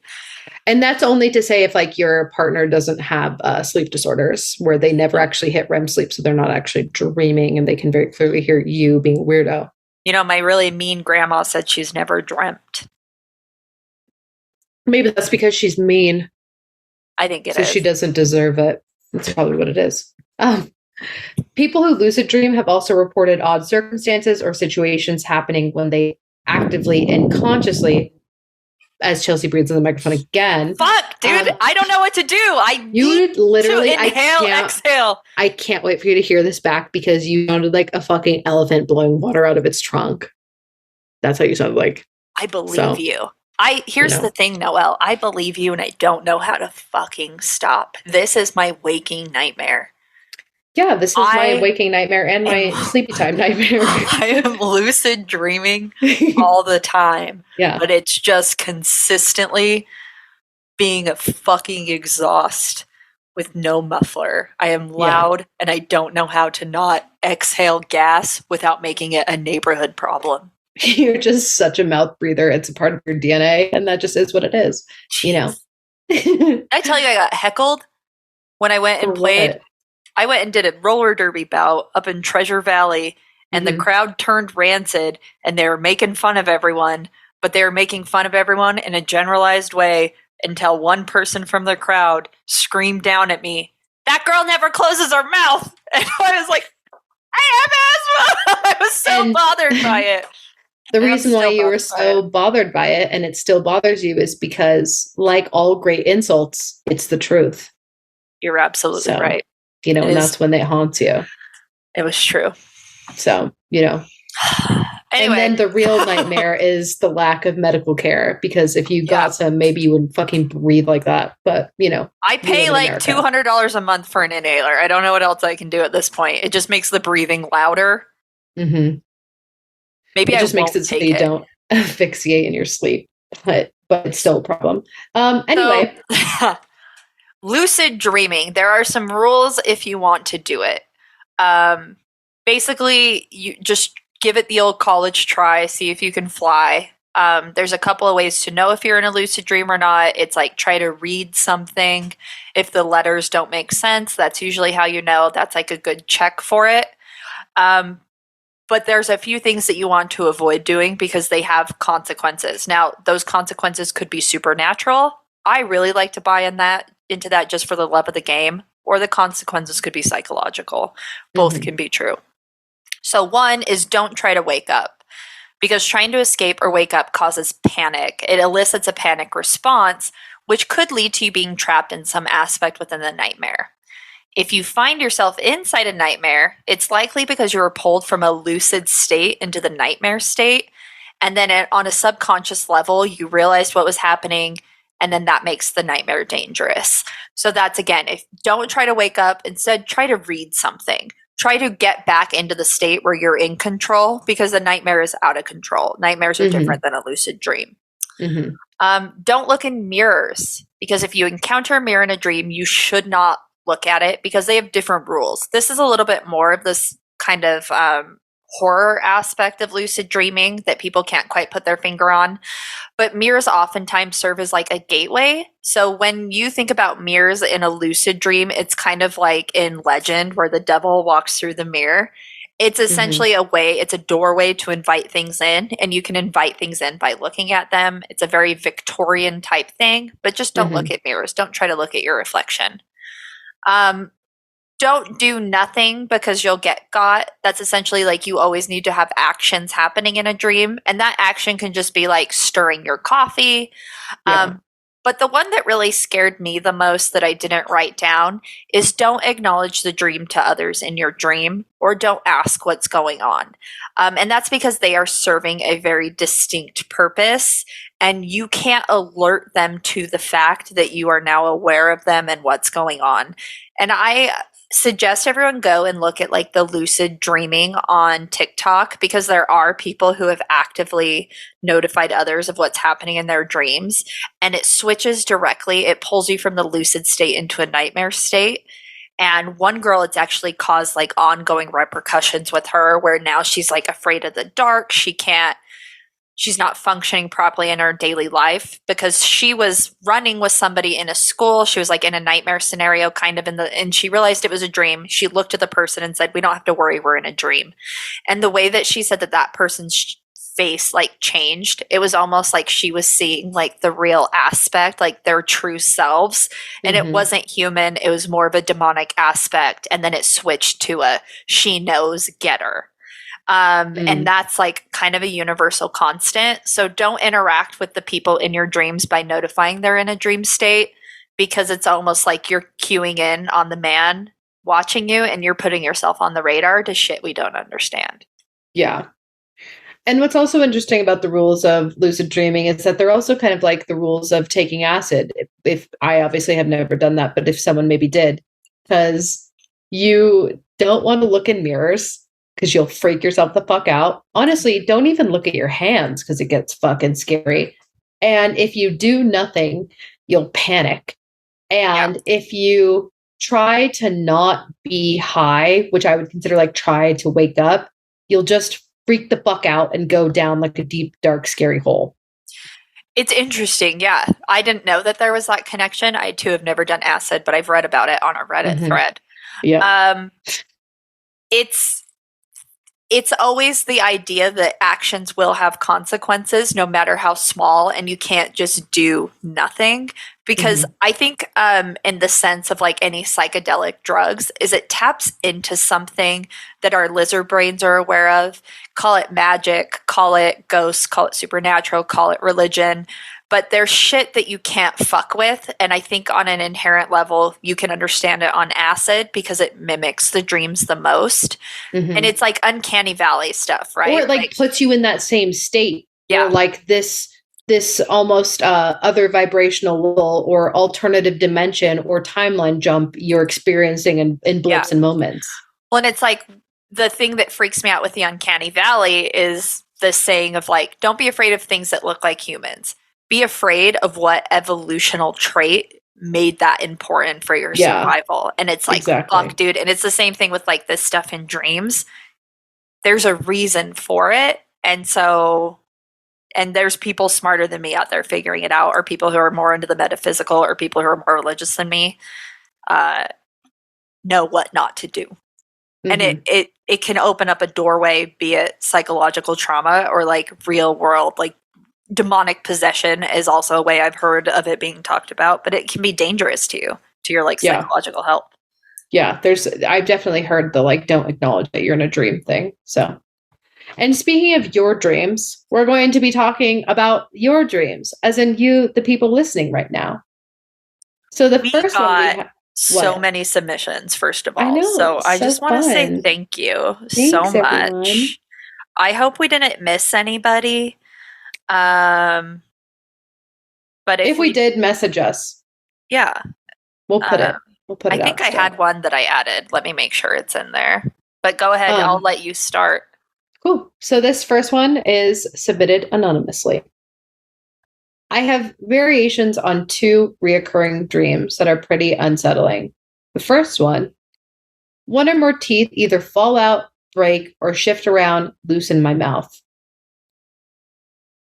And that's only to say if like your partner doesn't have sleep disorders where they never actually hit REM sleep. So they're not actually dreaming and they can very clearly hear you being a weirdo. You know, my really mean grandma said she's never dreamt. Maybe that's because she's mean. I think it is. So she doesn't deserve it. That's probably what it is. People who lucid dream have also reported odd circumstances or situations happening when they actively and consciously, as Chelsea breathes in the microphone again. Fuck, dude, I don't know what to do. Exhale. I can't wait for you to hear this back because you sounded like a fucking elephant blowing water out of its trunk. That's how you sound like. I believe you. Here's the thing, Noelle. I believe you and I don't know how to fucking stop. This is my waking nightmare. Yeah, this is my waking nightmare and my sleepy time nightmare. I am lucid dreaming all the time. Yeah. But it's just consistently being a fucking exhaust with no muffler. I am loud and I don't know how to not exhale gas without making it a neighborhood problem. You're just such a mouth breather. It's a part of your DNA and that just is what it is. Jeez. You know. Did I tell you I got heckled when I went and played? What? I went and did a roller derby bout up in Treasure Valley, and the crowd turned rancid, and they were making fun of everyone, but they were making fun of everyone in a generalized way until one person from the crowd screamed down at me, "That girl never closes her mouth!" And I was like, I have asthma! I was so bothered by it. The reason why you were so bothered by it, and it still bothers you, is because, like all great insults, it's the truth. You're absolutely right. You know, and that's when it haunts you. It was true. So, you know. Anyway. And then the real nightmare is the lack of medical care, because if you got some, maybe you wouldn't fucking breathe like that. But, you know. I pay like $200 a month for an inhaler. I don't know what else I can do at this point. It just makes the breathing louder. Mm-hmm. Maybe it just makes it so you don't asphyxiate in your sleep. But it's still a problem. Anyway. So, lucid dreaming. There are some rules if you want to do it. Basically, you just give it the old college try, see if you can fly. There's a couple of ways to know if you're in a lucid dream or not. It's like try to read something. If the letters don't make sense, that's usually how you know. That's like a good check for it. But there's a few things that you want to avoid doing because they have consequences. Now, those consequences could be supernatural. I really like to buy into that just for the love of the game, or the consequences could be psychological. Both can be true. So one is don't try to wake up, because trying to escape or wake up causes panic. It elicits a panic response, which could lead to you being trapped in some aspect within the nightmare. If you find yourself inside a nightmare, it's likely because you were pulled from a lucid state into the nightmare state, and then on a subconscious level, you realized what was happening, and then that makes the nightmare dangerous. So that's, again, don't try to wake up. Instead, try to read something. Try to get back into the state where you're in control, because the nightmare is out of control. Nightmares are different than a lucid dream. Don't look in mirrors, because if you encounter a mirror in a dream, you should not look at it, because they have different rules. This is a little bit more of this kind of horror aspect of lucid dreaming that people can't quite put their finger on. But mirrors oftentimes serve as like a gateway. So when you think about mirrors in a lucid dream, it's kind of like in Legend where the devil walks through the mirror. It's essentially it's a doorway to invite things in, and you can invite things in by looking at them. It's a very Victorian type thing, but just don't look at mirrors. Don't try to look at your reflection. Don't do nothing because you'll get got. That's essentially like you always need to have actions happening in a dream. And that action can just be like stirring your coffee. But the one that really scared me the most that I didn't write down is don't acknowledge the dream to others in your dream, or don't ask what's going on. And that's because they are serving a very distinct purpose, and you can't alert them to the fact that you are now aware of them and what's going on. And I suggest everyone go and look at like the lucid dreaming on TikTok, because there are people who have actively notified others of what's happening in their dreams, and it switches directly. It pulls you from the lucid state into a nightmare state. And one girl, it's actually caused like ongoing repercussions with her, where now she's like afraid of the dark. She's not functioning properly in her daily life because she was running with somebody in a school. She was like in a nightmare scenario kind of and she realized it was a dream. She looked at the person and said, "We don't have to worry, we're in a dream." And the way that she said that person's face like changed, it was almost like she was seeing like the real aspect, like their true selves. And it wasn't human. It was more of a demonic aspect. And then it switched to a she knows getter. And that's like kind of a universal constant. So don't interact with the people in your dreams by notifying they're in a dream state, because it's almost like you're cueing in on the man watching you, and you're putting yourself on the radar to shit we don't understand. Yeah. And what's also interesting about the rules of lucid dreaming is that they're also kind of like the rules of taking acid. If I obviously have never done that, but if someone maybe did, because you don't want to look in mirrors, because you'll freak yourself the fuck out. Honestly, don't even look at your hands, because it gets fucking scary. And if you do nothing, you'll panic. And if you try to not be high, which I would consider like try to wake up, you'll just freak the fuck out and go down like a deep, dark, scary hole. It's interesting. Yeah. I didn't know that there was that connection. I too have never done acid, but I've read about it on a Reddit thread. Yeah. It's always the idea that actions will have consequences no matter how small, and you can't just do nothing, because I think in the sense of like any psychedelic drugs is it taps into something that our lizard brains are aware of. Call it magic, call it ghosts, call it supernatural, call it religion. But there's shit that you can't fuck with. And I think on an inherent level, you can understand it on acid because it mimics the dreams the most. And it's like uncanny valley stuff, right? Or it like puts you in that same state. Yeah. Or like this almost other vibrational or alternative dimension or timeline jump you're experiencing in blips and moments. Well, and it's like the thing that freaks me out with the uncanny valley is the saying of like, don't be afraid of things that look like humans. Be afraid of what evolutional trait made that important for your survival. And it's like, fuck, dude. And it's the same thing with like this stuff in dreams. There's a reason for it. And so, and there's people smarter than me out there figuring it out, or people who are more into the metaphysical, or people who are more religious than me, know what not to do. And it can open up a doorway, be it psychological trauma or like real world, like demonic possession is also a way I've heard of it being talked about, but it can be dangerous to you, to your like psychological health. Yeah, I've definitely heard the like don't acknowledge that you're in a dream thing. So, and speaking of your dreams, we're going to be talking about your dreams, as in you, the people listening right now. So the first one so many submissions, first of all. I know, so I just want to say thank you so much. Everyone. I hope we didn't miss anybody. But if we did, message us. Yeah. We'll put it. I think I had one that I added. Let me make sure it's in there. But go ahead. I'll let you start. Cool. So this first one is submitted anonymously. I have variations on 2 reoccurring dreams that are pretty unsettling. The first one or more teeth either fall out, break, or shift around loose in my mouth.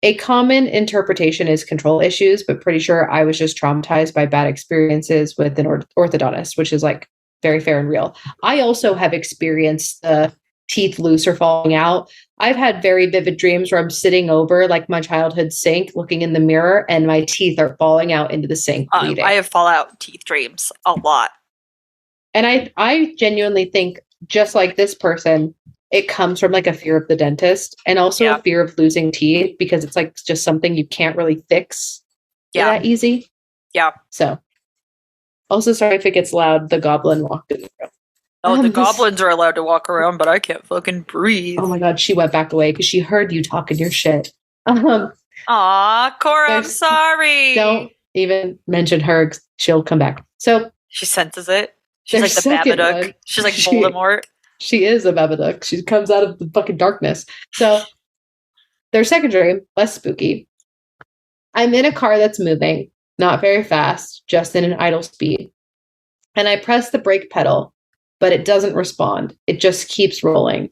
A common interpretation is control issues, but pretty sure I was just traumatized by bad experiences with an orthodontist, which is like very fair and real. I also have experienced the teeth loose or falling out. I've had very vivid dreams where I'm sitting over like my childhood sink, looking in the mirror, and my teeth are falling out into the sink, bleeding. I have fallout teeth dreams a lot. And I genuinely think, just like this person, it comes from like a fear of the dentist and also a fear of losing teeth, because it's like just something you can't really fix that easy. Yeah. So, also sorry if it gets loud. The goblin walked in the room. Oh, the goblins are allowed to walk around, but I can't fucking breathe. Oh my god, she went back away because she heard you talking your shit. Aw, Cora, I'm sorry. Don't even mention her. She'll come back. So she senses it. She's like the Babadook. She's like Voldemort. She is a Babadook. She comes out of the fucking darkness. So their second dream, less spooky. I'm in a car that's moving, not very fast, just in an idle speed. And I press the brake pedal, but it doesn't respond. It just keeps rolling.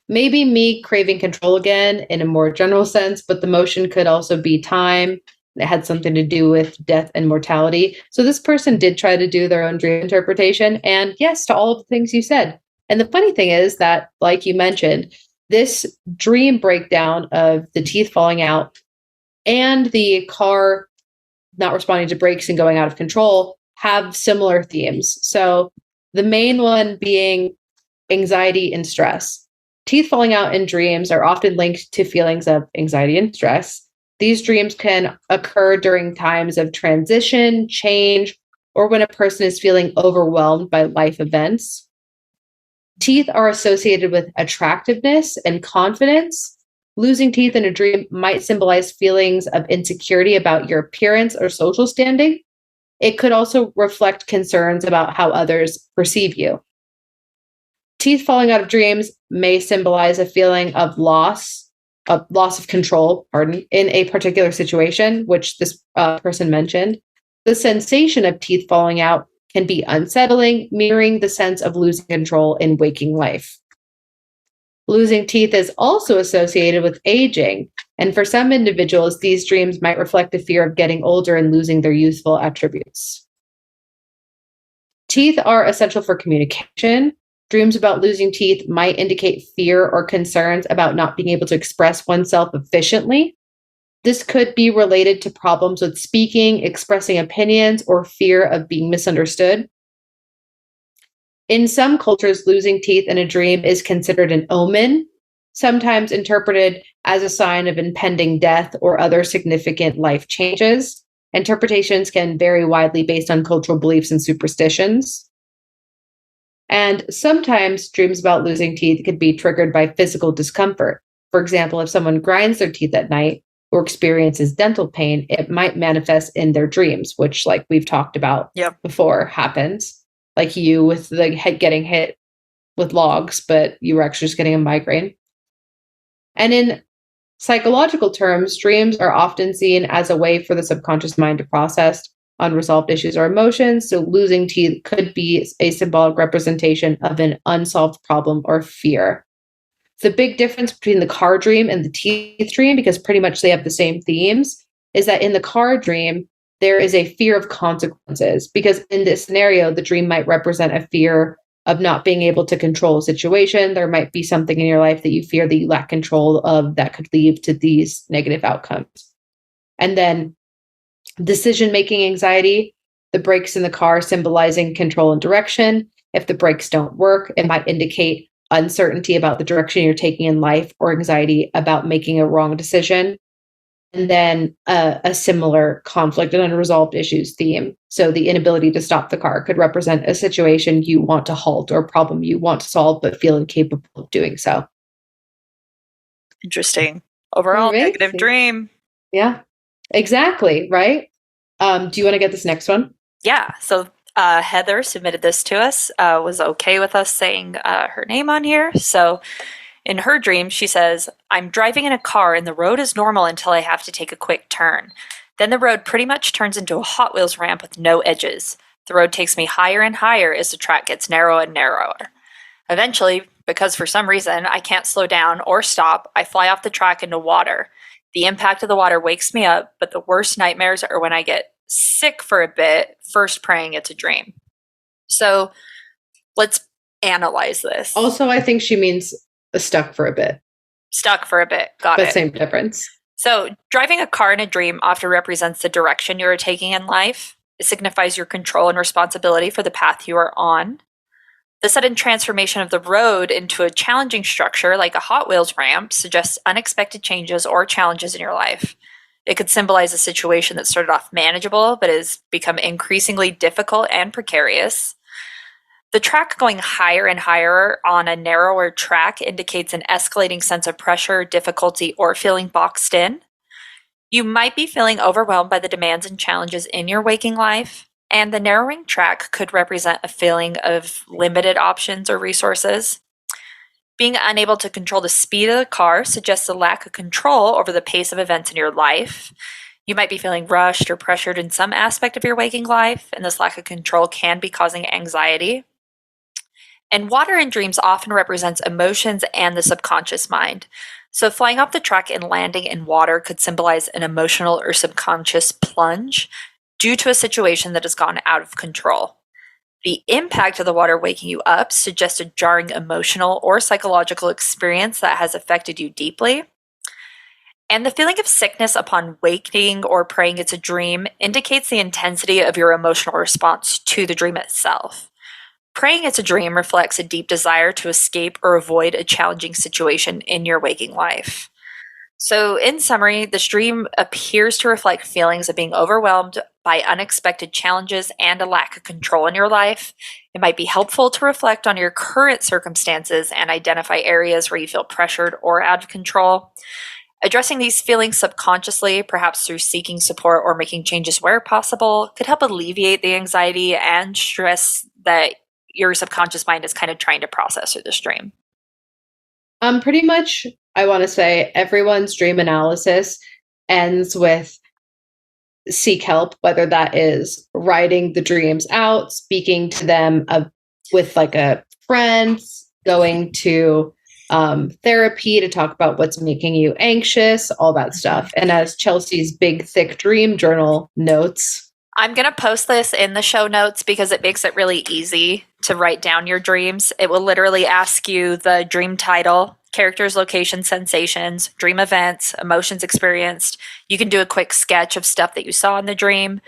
Maybe me craving control again in a more general sense, but the motion could also be time. It had something to do with death and mortality. So this person did try to do their own dream interpretation. And yes, to all of the things you said. And the funny thing is that, like you mentioned, this dream breakdown of the teeth falling out and the car not responding to brakes and going out of control have similar themes. So the main one being anxiety and stress. Teeth falling out in dreams are often linked to feelings of anxiety and stress. These dreams can occur during times of transition, change, or when a person is feeling overwhelmed by life events. Teeth are associated with attractiveness and confidence. Losing teeth in a dream might symbolize feelings of insecurity about your appearance or social standing. It could also reflect concerns about how others perceive you. Teeth falling out of dreams may symbolize a feeling of loss of control, in a particular situation, which this person mentioned. The sensation of teeth falling out can be unsettling, mirroring the sense of losing control in waking life. Losing teeth is also associated with aging, and for some individuals, these dreams might reflect a fear of getting older and losing their youthful attributes. Teeth are essential for communication. Dreams about losing teeth might indicate fear or concerns about not being able to express oneself efficiently. This could be related to problems with speaking, expressing opinions, or fear of being misunderstood. In some cultures, losing teeth in a dream is considered an omen, sometimes interpreted as a sign of impending death or other significant life changes. Interpretations can vary widely based on cultural beliefs and superstitions. And sometimes dreams about losing teeth could be triggered by physical discomfort. For example, if someone grinds their teeth at night or experiences dental pain, it might manifest in their dreams, which, like we've talked about before, happens. Like you with the head getting hit with logs, but you were actually just getting a migraine. And in psychological terms, dreams are often seen as a way for the subconscious mind to process unresolved issues or emotions. So losing teeth could be a symbolic representation of an unsolved problem or fear. The big difference between the car dream and the teeth dream, because pretty much they have the same themes, is that in the car dream, there is a fear of consequences, because in this scenario, the dream might represent a fear of not being able to control a situation. There might be something in your life that you fear that you lack control of that could lead to these negative outcomes. And then decision-making anxiety, the brakes in the car symbolizing control and direction. If the brakes don't work, it might indicate uncertainty about the direction you're taking in life or anxiety about making a wrong decision. And then a similar conflict and unresolved issues theme. So the inability to stop the car could represent a situation you want to halt or a problem you want to solve but feel incapable of doing so. Interesting. Overall, negative dream. Yeah, exactly. Right. Do you want to get this next one? Yeah. So Heather submitted this to us, was okay with us saying her name on here. So in her dream, she says, I'm driving in a car and the road is normal until I have to take a quick turn. Then the road pretty much turns into a Hot Wheels ramp with no edges. The road takes me higher and higher as the track gets narrower and narrower. Eventually, because for some reason I can't slow down or stop, I fly off the track into water. The impact of the water wakes me up, but the worst nightmares are when I get sick for a bit, first praying it's a dream. So let's analyze this. Also, I think she means stuck for a bit. Stuck for a bit. Got it. But same difference. So, driving a car in a dream often represents the direction you are taking in life. It signifies your control and responsibility for the path you are on. The sudden transformation of the road into a challenging structure like a Hot Wheels ramp suggests unexpected changes or challenges in your life. It could symbolize a situation that started off manageable but has become increasingly difficult and precarious. The track going higher and higher on a narrower track indicates an escalating sense of pressure, difficulty, or feeling boxed in. You might be feeling overwhelmed by the demands and challenges in your waking life, and the narrowing track could represent a feeling of limited options or resources. Being unable to control the speed of the car suggests a lack of control over the pace of events in your life. You might be feeling rushed or pressured in some aspect of your waking life, and this lack of control can be causing anxiety. And water in dreams often represents emotions and the subconscious mind. So flying off the track and landing in water could symbolize an emotional or subconscious plunge due to a situation that has gone out of control. The impact of the water waking you up suggests a jarring emotional or psychological experience that has affected you deeply. And the feeling of sickness upon waking or praying it's a dream indicates the intensity of your emotional response to the dream itself. Praying it's a dream reflects a deep desire to escape or avoid a challenging situation in your waking life. So, in summary, this dream appears to reflect feelings of being overwhelmed by unexpected challenges and a lack of control in your life. It might be helpful to reflect on your current circumstances and identify areas where you feel pressured or out of control. Addressing these feelings subconsciously, perhaps through seeking support or making changes where possible, could help alleviate the anxiety and stress that your subconscious mind is kind of trying to process through this dream. Pretty much, I want to say everyone's dream analysis ends with seek help, whether that is writing the dreams out, speaking to them with like a friend, going to therapy to talk about what's making you anxious, all that stuff. And as Chelsea's big, thick dream journal notes, I'm going to post this in the show notes because it makes it really easy to write down your dreams. It will literally ask you the dream title, characters, location, sensations, dream events, emotions experienced. You can do a quick sketch of stuff that you saw in the dream.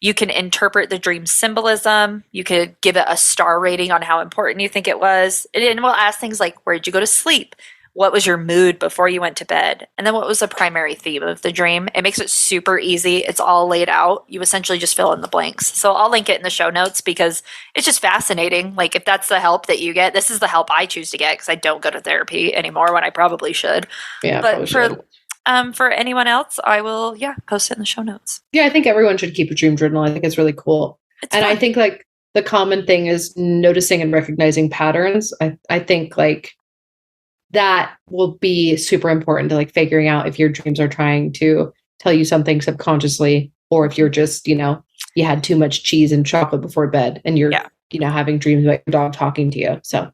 You can interpret the dream symbolism. You could give it a star rating on how important you think it was. And we'll ask things like, where did you go to sleep? What was your mood before you went to bed? And then what was the primary theme of the dream? It makes it super easy. It's all laid out. You essentially just fill in the blanks. So I'll link it in the show notes because it's just fascinating. Like if that's the help that you get, this is the help I choose to get because I don't go to therapy anymore when I probably should. Yeah, but for anyone else, I will, post it in the show notes. Yeah, I think everyone should keep a dream journal. I think it's really cool. It's fun. I think like the common thing is noticing and recognizing patterns. I think like that will be super important to like figuring out if your dreams are trying to tell you something subconsciously, or if you're just, you had too much cheese and chocolate before bed and you're, having dreams about your dog talking to you. So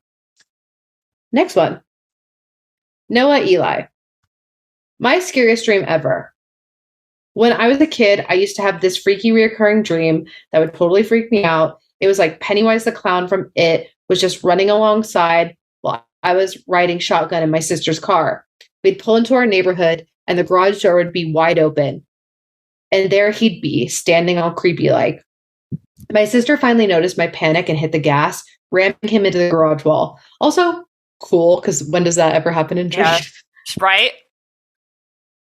next one, Noah Eli. My scariest dream ever. When I was a kid, I used to have this freaky reoccurring dream that would totally freak me out. It was like Pennywise the clown from It was just running alongside while I was riding shotgun in my sister's car. We'd pull into our neighborhood and the garage door would be wide open. And there he'd be, standing all creepy like. My sister finally noticed my panic and hit the gas, ramming him into the garage wall. Also, cool, because when does that ever happen in dreams? Yeah, right?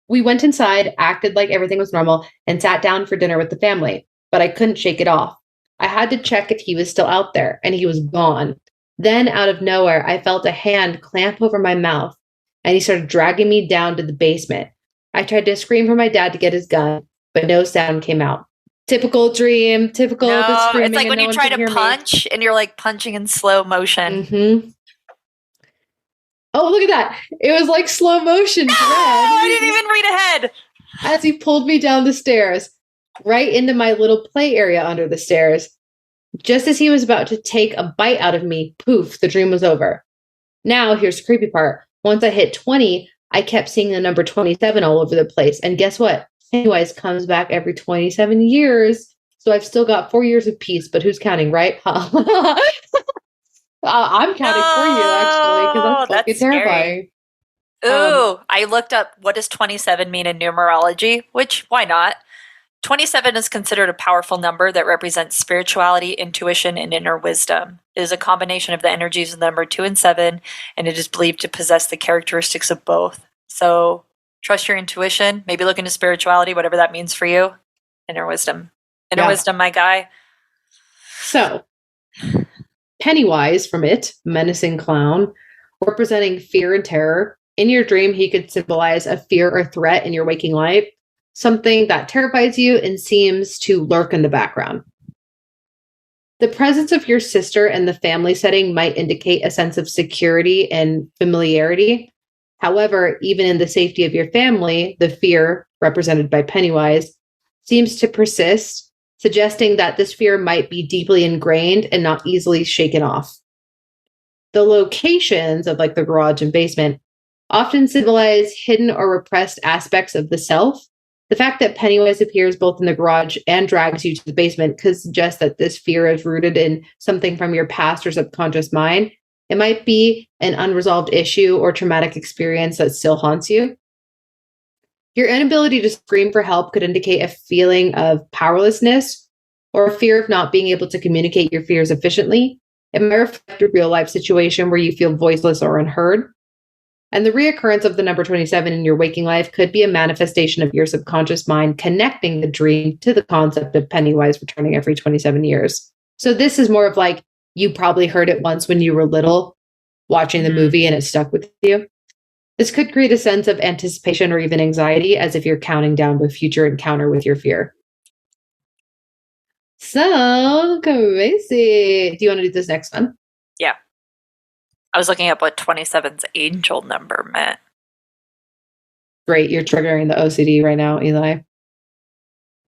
We went inside, acted like everything was normal, and sat down for dinner with the family. But I couldn't shake it off. I had to check if he was still out there, and he was gone. Then, out of nowhere, I felt a hand clamp over my mouth, and he started dragging me down to the basement. I tried to scream for my dad to get his gun, but no sound came out. Typical dream, typical. No, it's like when you try to punch, and you're like punching in slow motion. Mm-hmm. Oh, look at that. It was like slow motion. No, I didn't even read ahead. As he pulled me down the stairs, right into my little play area under the stairs. Just as he was about to take a bite out of me, poof, the dream was over. Now, here's the creepy part. Once I hit 20, I kept seeing the number 27 all over the place. And guess what? Pennywise comes back every 27 years. So I've still got 4 years of peace, but who's counting, right? I'm counting for you, actually, because that's fucking terrifying. Ooh, I looked up what does 27 mean in numerology, which, why not? 27 is considered a powerful number that represents spirituality, intuition, and inner wisdom. It is a combination of the energies of the number 2 and 7, and it is believed to possess the characteristics of both. So trust your intuition, maybe look into spirituality, whatever that means for you. Inner wisdom. Inner wisdom, my guy. So, Pennywise from It, menacing clown, representing fear and terror. In your dream, he could symbolize a fear or threat in your waking life, something that terrifies you and seems to lurk in the background. The presence of your sister in the family setting might indicate a sense of security and familiarity. However, even in the safety of your family, the fear, represented by Pennywise, seems to persist, suggesting that this fear might be deeply ingrained and not easily shaken off. The locations of like the garage and basement often symbolize hidden or repressed aspects of the self. The fact that Pennywise appears both in the garage and drags you to the basement could suggest that this fear is rooted in something from your past or subconscious mind. It might be an unresolved issue or traumatic experience that still haunts you. Your inability to scream for help could indicate a feeling of powerlessness or a fear of not being able to communicate your fears efficiently. It might reflect a real life situation where you feel voiceless or unheard. And the reoccurrence of the number 27 in your waking life could be a manifestation of your subconscious mind connecting the dream to the concept of Pennywise returning every 27 years. So this is more of like, you probably heard it once when you were little, watching the movie, and it stuck with you. This could create a sense of anticipation or even anxiety, as if you're counting down to a future encounter with your fear. So crazy. Do you want to do this next one? Yeah. I was looking up what 27's angel number meant. Great. You're triggering the OCD right now, Eli.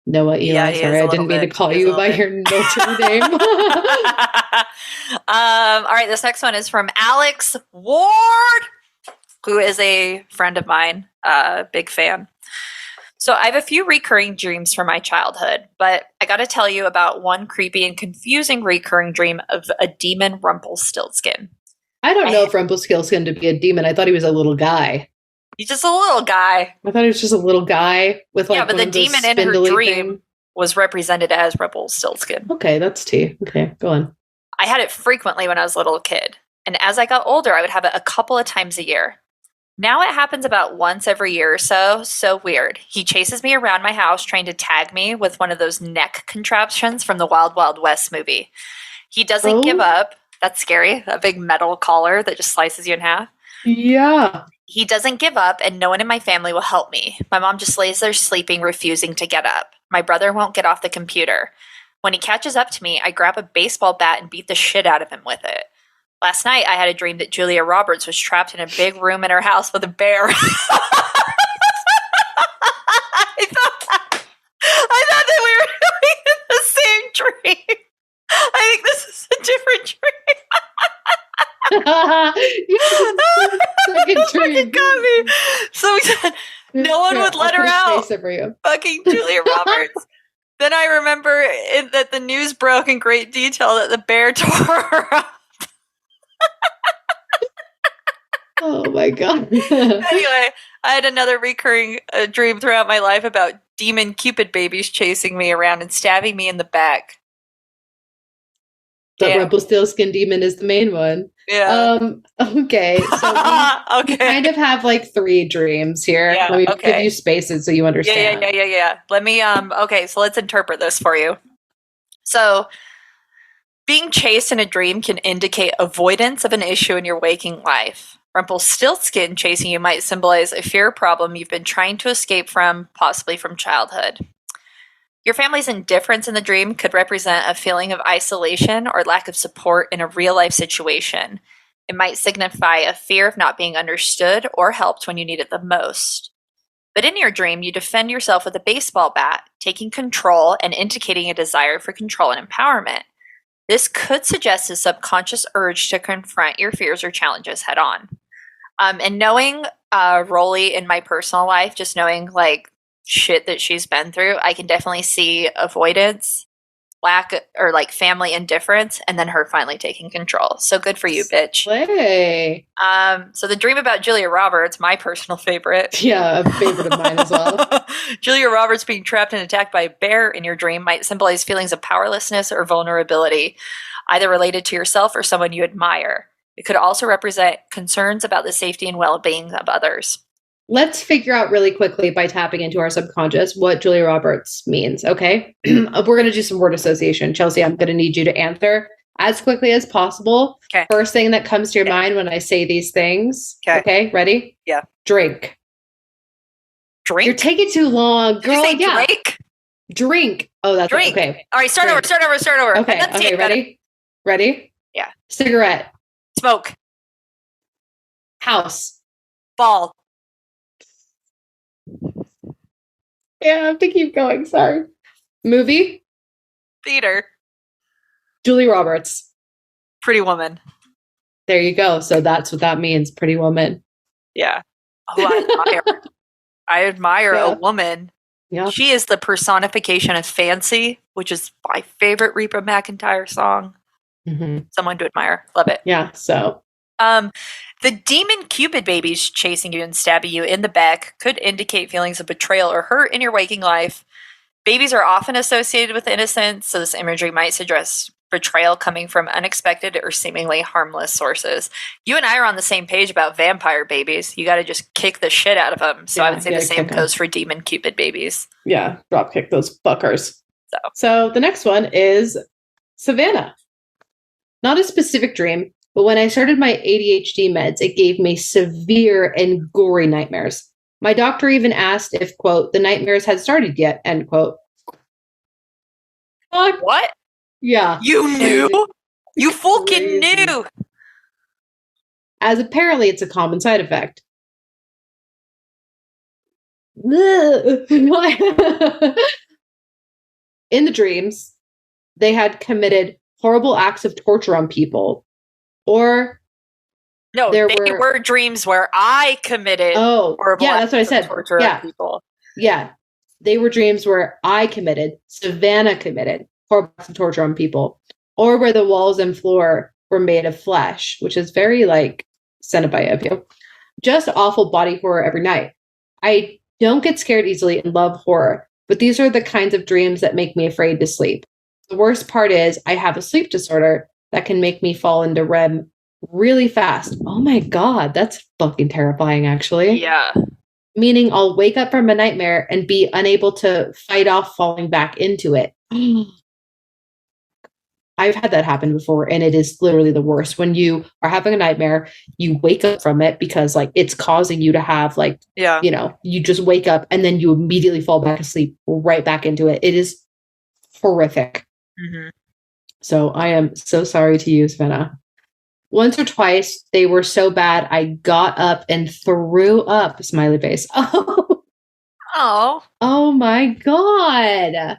Noah, Eli. Yeah, sorry, I didn't mean to call you by your military name. All right. This next one is from Alex Ward, who is a friend of mine, big fan. So I have a few recurring dreams from my childhood, but I got to tell you about one creepy and confusing recurring dream of a demon Rumpelstiltskin. I don't know if Rumpelstiltskin to be a demon. I thought he was a little guy. He's just a little guy. I thought he was just a little guy with like but the demon in her dream was represented as Rumpelstiltskin. Okay, that's tea. Okay, go on. I had it frequently when I was a little kid, and as I got older, I would have it a couple of times a year. Now it happens about once every year or so. So weird. He chases me around my house trying to tag me with one of those neck contraptions from the Wild Wild West movie. He doesn't give up. That's scary. A big metal collar that just slices you in half. Yeah. He doesn't give up, and no one in my family will help me. My mom just lays there sleeping, refusing to get up. My brother won't get off the computer. When he catches up to me, I grab a baseball bat and beat the shit out of him with it. Last night, I had a dream that Julia Roberts was trapped in a big room in her house with a bear. I thought that we were doing the same dream. I think this is a different dream. Fucking got me. So we said no one would let her out. Fucking Julia Roberts. Then I remember that the news broke in great detail that the bear tore her up. Oh my god. Anyway, I had another recurring dream throughout my life about demon Cupid babies chasing me around and stabbing me in the back. But Rumpelstiltskin demon is the main one. Yeah. Okay. So we kind of have like 3 dreams here. Yeah, Let me give you spaces so you understand. Yeah. Let me okay, so let's interpret this for you. So being chased in a dream can indicate avoidance of an issue in your waking life. Rumpelstiltskin chasing you might symbolize a fear problem you've been trying to escape from, possibly from childhood. Your family's indifference in the dream could represent a feeling of isolation or lack of support in a real-life situation. It might signify a fear of not being understood or helped when you need it the most. But in your dream, you defend yourself with a baseball bat, taking control and indicating a desire for control and empowerment. This could suggest a subconscious urge to confront your fears or challenges head on. And knowing Rolly in my personal life, just knowing like shit that she's been through, I can definitely see avoidance lack or like family indifference, and then her finally taking control. So good for you, bitch. Slay. So the dream about Julia Roberts, my personal favorite. Yeah, a favorite of mine as well. Julia Roberts being trapped and attacked by a bear in your dream might symbolize feelings of powerlessness or vulnerability, either related to yourself or someone you admire. It could also represent concerns about the safety and well-being of others. Let's figure out really quickly by tapping into our subconscious what Julia Roberts means, okay? We're going to do some word association. Chelsea, I'm going to need you to answer as quickly as possible. Okay. First thing that comes to your mind when I say these things. Okay. Okay, ready? Yeah. Drink. Drink? You're taking too long, girl. Did you say Drake? Drink. Oh, that's Drink. Okay. All right, start over. Okay, ready? Ready? Yeah. Cigarette. Smoke. House. Ball. Yeah, I have to keep going. Sorry. Movie. Theater. Julia Roberts. Pretty Woman. There you go. So that's what that means. Pretty Woman. Yeah. Who I admire. I admire Yeah. a woman. Yeah. She is the personification of fancy, which is my favorite Reba McEntire song. Mm-hmm. Someone to admire. Love it. Yeah. So. The demon Cupid babies chasing you and stabbing you in the back could indicate feelings of betrayal or hurt in your waking life. Babies are often associated with innocence, so this imagery might suggest betrayal coming from unexpected or seemingly harmless sources. You and I are on the same page about vampire babies. You got to just kick the shit out of them. So I would say the same goes for demon Cupid babies. Yeah, drop kick those fuckers. So the next one is Savannah. Not a specific dream, but when I started my ADHD meds, it gave me severe and gory nightmares. My doctor even asked if, quote, the nightmares had started yet, end quote. What? Yeah. You knew? You fucking knew! As apparently it's a common side effect. In the dreams, they had committed horrible acts of torture on people. Or no, they were dreams where I committed horrible that's what I said. Torture on people. Yeah. They were dreams where I committed, Savannah committed horrible acts of torture on people. Or where the walls and floor were made of flesh, which is very like Cenobite of you. Just awful body horror every night. I don't get scared easily and love horror, but these are the kinds of dreams that make me afraid to sleep. The worst part is I have a sleep disorder that can make me fall into REM really fast. Oh my God, that's fucking terrifying, actually. Yeah. Meaning I'll wake up from a nightmare and be unable to fight off falling back into it. I've had that happen before, and it is literally the worst. When you are having a nightmare, you wake up from it because like it's causing you to have like, you know, you just wake up and then you immediately fall back asleep right back into it. It is horrific. Mm-hmm. So I am so sorry to you, Savannah. Once or twice, they were so bad, I got up and threw up, smiley face. Oh my God.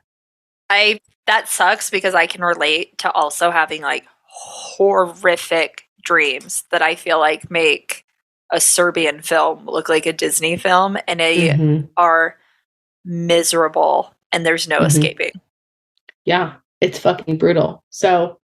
That sucks because I can relate to also having like horrific dreams that I feel like make a Serbian film look like a Disney film, and they are miserable and there's no escaping. Yeah, it's fucking brutal. So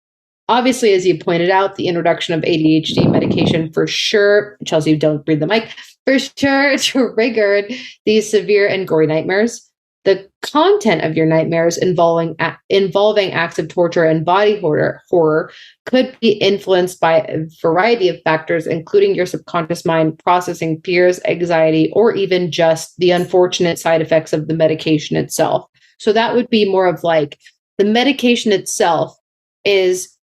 obviously, as you pointed out, the introduction of ADHD medication for sure, Chelsea, don't breathe the mic, for sure triggered these severe and gory nightmares. The content of your nightmares involving acts of torture and body horror could be influenced by a variety of factors, including your subconscious mind processing fears, anxiety, or even just the unfortunate side effects of the medication itself. So that would be more of like the medication itself is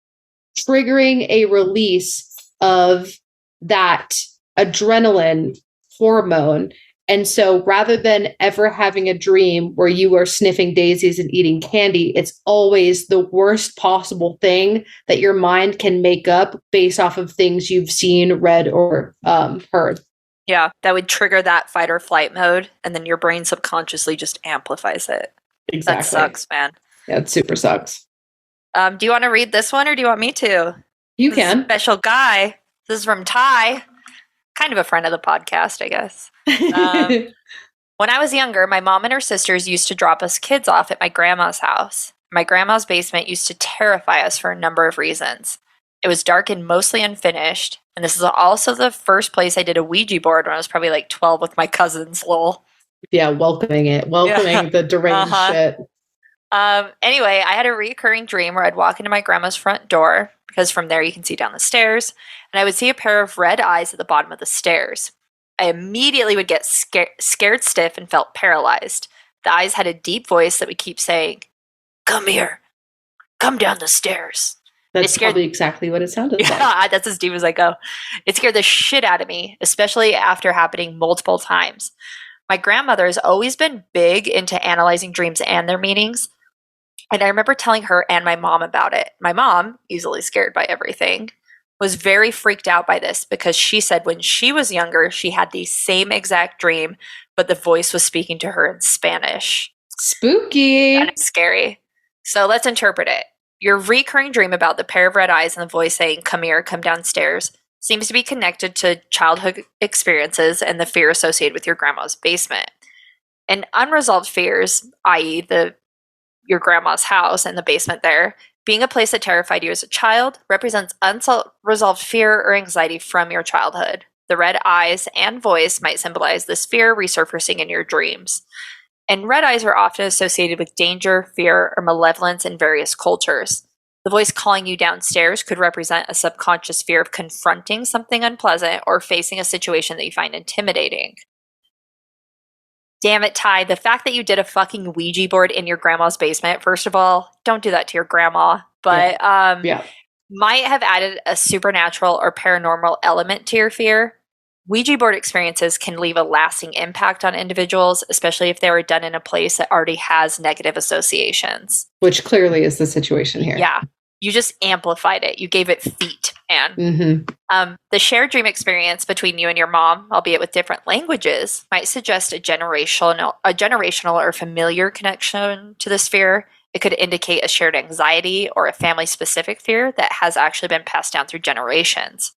triggering a release of that adrenaline hormone. And so rather than ever having a dream where you are sniffing daisies and eating candy, it's always the worst possible thing that your mind can make up based off of things you've seen, read, or heard. Yeah, that would trigger that fight or flight mode, and then your brain subconsciously just amplifies it. Exactly. That sucks, man. Yeah, it super sucks. Do you want to read this one or do you want me to? You can. Special guy. This is from Ty. Kind of a friend of the podcast, I guess. When I was younger, my mom and her sisters used to drop us kids off at my grandma's house. My grandma's basement used to terrify us for a number of reasons. It was dark and mostly unfinished, and this is also the first place I did a Ouija board when I was probably like 12 with my cousins, lol. Yeah, welcoming the deranged shit. Anyway, I had a recurring dream where I'd walk into my grandma's front door, because from there you can see down the stairs, and I would see a pair of red eyes at the bottom of the stairs. I immediately would get scared stiff and felt paralyzed. The eyes had a deep voice that would keep saying, "Come here. Come down the stairs." That's probably exactly what it sounded like. Yeah, that's as deep as I go. It scared the shit out of me, especially after happening multiple times. My grandmother has always been big into analyzing dreams and their meanings. And I remember telling her and my mom about it. My mom, easily scared by everything, was very freaked out by this because she said when she was younger, she had the same exact dream, but the voice was speaking to her in Spanish. Spooky. That is scary. So let's interpret it. Your recurring dream about the pair of red eyes and the voice saying, "Come here, come downstairs," seems to be connected to childhood experiences and the fear associated with your grandma's basement. And unresolved fears, i.e. your grandma's house and the basement there, being a place that terrified you as a child, represents unresolved fear or anxiety from your childhood. The red eyes and voice might symbolize this fear resurfacing in your dreams. And red eyes are often associated with danger, fear, or malevolence in various cultures. The voice calling you downstairs could represent a subconscious fear of confronting something unpleasant or facing a situation that you find intimidating. Damn it, Ty, the fact that you did a fucking Ouija board in your grandma's basement, first of all, don't do that to your grandma, but might have added a supernatural or paranormal element to your fear. Ouija board experiences can leave a lasting impact on individuals, especially if they were done in a place that already has negative associations. Which clearly is the situation here. Yeah. You just amplified it. You gave it feet, Anne. Mm-hmm. The shared dream experience between you and your mom, albeit with different languages, might suggest a generational or familiar connection to this fear. It could indicate a shared anxiety or a family-specific fear that has actually been passed down through generations.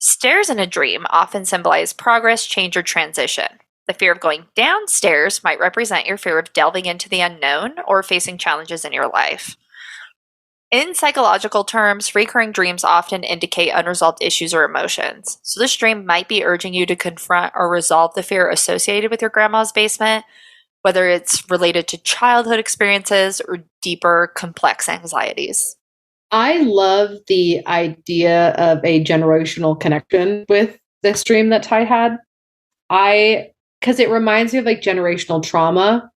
Stairs in a dream often symbolize progress, change, or transition. The fear of going downstairs might represent your fear of delving into the unknown or facing challenges in your life. In psychological terms, recurring dreams often indicate unresolved issues or emotions. So this dream might be urging you to confront or resolve the fear associated with your grandma's basement, whether it's related to childhood experiences or deeper, complex anxieties. I love the idea of a generational connection with this dream that Ty had. Because it reminds me of like generational trauma.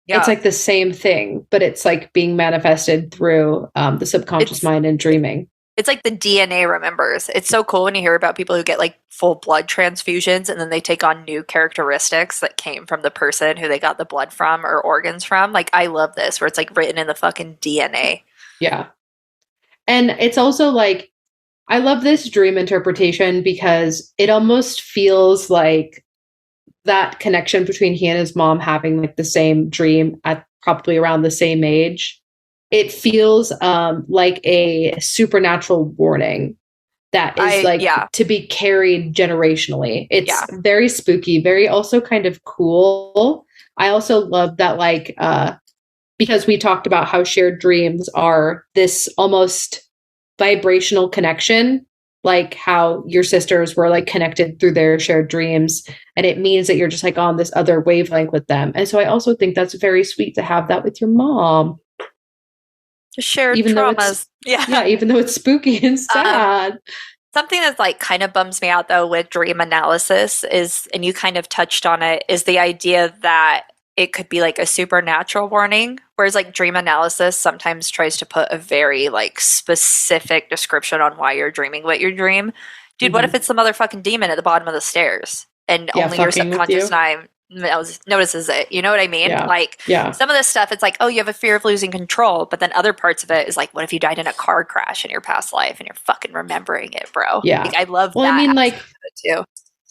Yeah. It's like the same thing, but it's like being manifested through the subconscious mind and dreaming. It's like the DNA remembers. It's so cool when you hear about people who get like full blood transfusions and then they take on new characteristics that came from the person who they got the blood from or organs from. Like, I love this where it's like written in the fucking DNA. Yeah. And it's also like, I love this dream interpretation because it almost feels like that connection between he and his mom having like the same dream at probably around the same age. It feels like a supernatural warning that is to be carried generationally. It's very spooky, very also kind of cool. I also love that because we talked about how shared dreams are this almost vibrational connection, like how your sisters were like connected through their shared dreams. And it means that you're just like on this other wavelength with them. And so I also think that's very sweet to have that with your mom. Shared traumas. Even though it's spooky and sad. Something that's like kind of bums me out though with dream analysis is, and you kind of touched on it, is the idea that it could be like a supernatural warning, whereas like dream analysis sometimes tries to put a very like specific description on why you're dreaming what you dream. Dude, what if it's the motherfucking demon at the bottom of the stairs and only your subconscious mind notices it? You know what I mean? Some of this stuff, it's like, oh, you have a fear of losing control, but then other parts of it is like, what if you died in a car crash in your past life and you're fucking remembering it, bro? Yeah. Like, I love that. Well, I mean, like, too.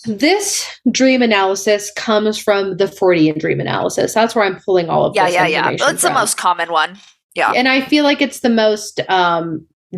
This dream analysis comes from the Freudian dream analysis. That's where I'm pulling all of this information It's the most common one. Yeah. And I feel like it's the most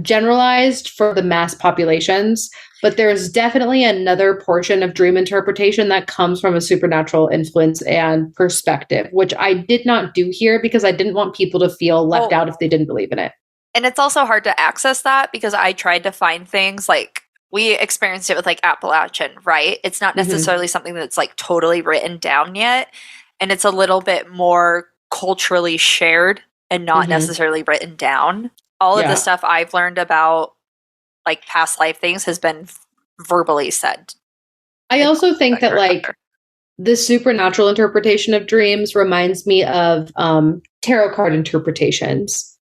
generalized for the mass populations, but there's definitely another portion of dream interpretation that comes from a supernatural influence and perspective, which I did not do here because I didn't want people to feel left out if they didn't believe in it. And it's also hard to access that because I tried to find things like we experienced it with like Appalachian, right? It's not necessarily something that's like totally written down yet. And it's a little bit more culturally shared and not necessarily written down. All of the stuff I've learned about like past life things has been verbally said. I also think that like the supernatural interpretation of dreams reminds me of tarot card interpretations.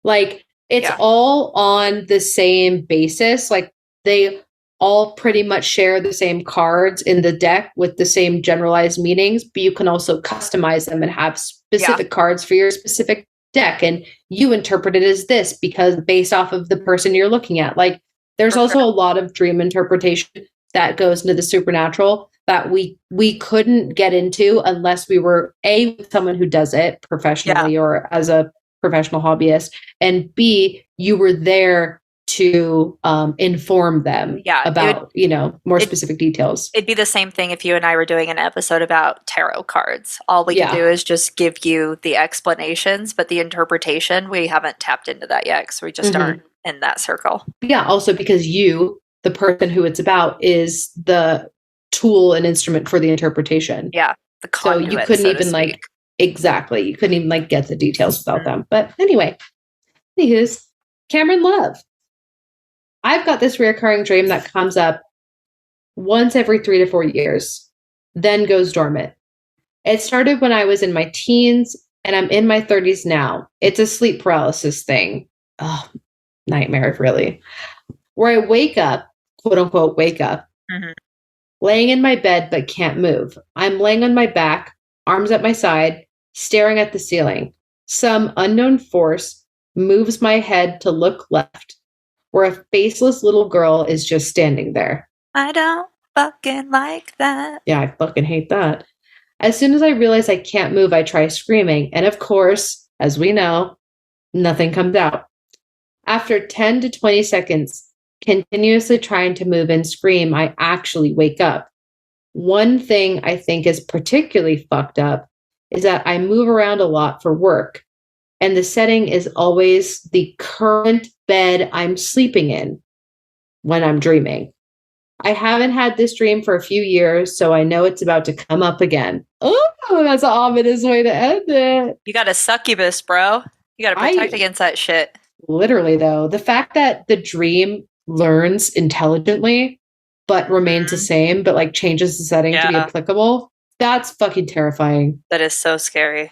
Like it's all on the same basis. Like they all pretty much share the same cards in the deck with the same generalized meanings, but you can also customize them and have specific cards for your specific deck. And you interpret it as this because based off of the person you're looking at. Like there's also a lot of dream interpretation that goes into the supernatural that we couldn't get into unless we were with someone who does it professionally or as a professional hobbyist, and B, you were there to inform them about, more specific details. It'd be the same thing if you and I were doing an episode about tarot cards. All we can do is just give you the explanations, but the interpretation, we haven't tapped into that yet because we just aren't in that circle. Yeah, also because you, the person who it's about, is the tool and instrument for the interpretation. Yeah, the conduit, so you couldn't even like, exactly, you couldn't even like get the details without them. But anyway, here's Cameron Love. I've got this recurring dream that comes up once every 3 to 4 years, then goes dormant. It started when I was in my teens, and I'm in my 30s now. It's a sleep paralysis thing. Oh, nightmare, really. Where I wake up, quote unquote, wake up, laying in my bed but can't move. I'm laying on my back, arms at my side, staring at the ceiling. Some unknown force moves my head to look left, where a faceless little girl is just standing there. I don't fucking like that. Yeah, I fucking hate that. As soon as I realize I can't move, I try screaming. And of course, as we know, nothing comes out. After 10 to 20 seconds, continuously trying to move and scream, I actually wake up. One thing I think is particularly fucked up is that I move around a lot for work. And the setting is always the current bed I'm sleeping in when I'm dreaming. I haven't had this dream for a few years, so I know it's about to come up again. Oh, that's an ominous way to end it. You got a succubus, bro. You got to protect against that shit. Literally, though, the fact that the dream learns intelligently, but remains the same, but like changes the setting to be applicable, that's fucking terrifying. That is so scary.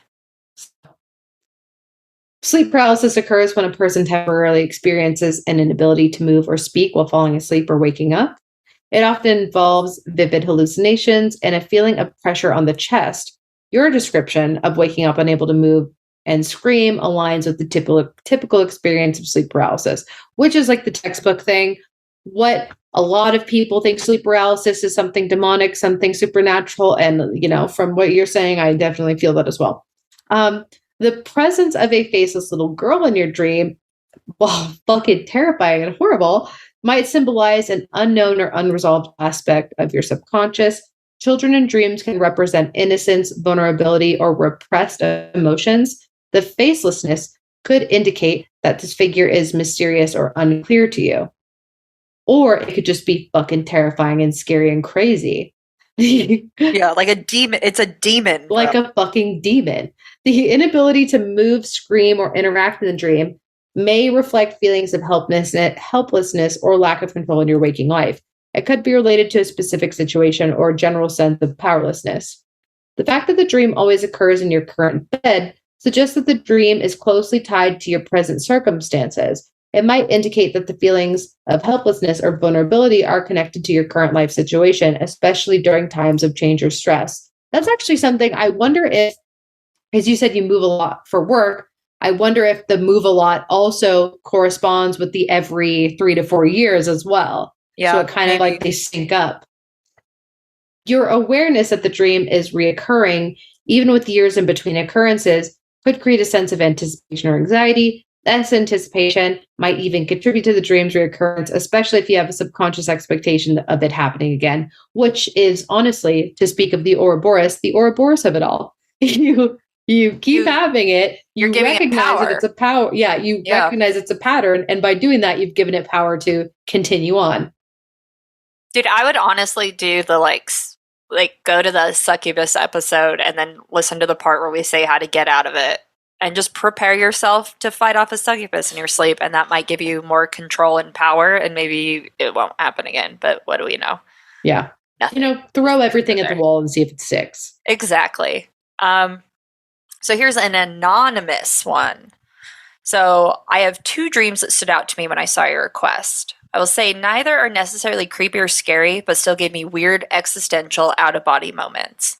Sleep paralysis occurs when a person temporarily experiences an inability to move or speak while falling asleep or waking up. It often involves vivid hallucinations and a feeling of pressure on the chest. Your description of waking up unable to move and scream aligns with the typical experience of sleep paralysis, which is like the textbook thing. What a lot of people think sleep paralysis is something demonic, something supernatural. And, from what you're saying, I definitely feel that as well. The presence of a faceless little girl in your dream, while fucking terrifying and horrible, might symbolize an unknown or unresolved aspect of your subconscious. Children in dreams can represent innocence, vulnerability, or repressed emotions. The facelessness could indicate that this figure is mysterious or unclear to you. Or it could just be fucking terrifying and scary and crazy. Yeah, like a demon. It's a demon. Like a fucking demon. The inability to move, scream, or interact in the dream may reflect feelings of helplessness or lack of control in your waking life. It could be related to a specific situation or a general sense of powerlessness. The fact that the dream always occurs in your current bed suggests that the dream is closely tied to your present circumstances. It might indicate that the feelings of helplessness or vulnerability are connected to your current life situation, especially during times of change or stress. That's actually something I wonder if, as you said, you move a lot for work. I wonder if the move a lot also corresponds with the every 3 to 4 years as well. Yeah, so it kind of like they sync up. Your awareness that the dream is reoccurring, even with years in between occurrences, could create a sense of anticipation or anxiety. This anticipation might even contribute to the dream's reoccurrence, especially if you have a subconscious expectation of it happening again, which is honestly, to speak of the Ouroboros of it all. You keep having it. You're giving recognize it that it's a power. Yeah, you recognize it's a pattern. And by doing that, you've given it power to continue on. Dude, I would honestly do the like go to the succubus episode and then listen to the part where we say how to get out of it. And just prepare yourself to fight off a succubus in your sleep, and that might give you more control and power, and maybe it won't happen again, but what do we know? Yeah. Nothing. Throw everything at the wall and see if it sticks. Exactly. So here's an anonymous one. So I have 2 dreams that stood out to me when I saw your request. I will say neither are necessarily creepy or scary, but still gave me weird existential out-of-body moments.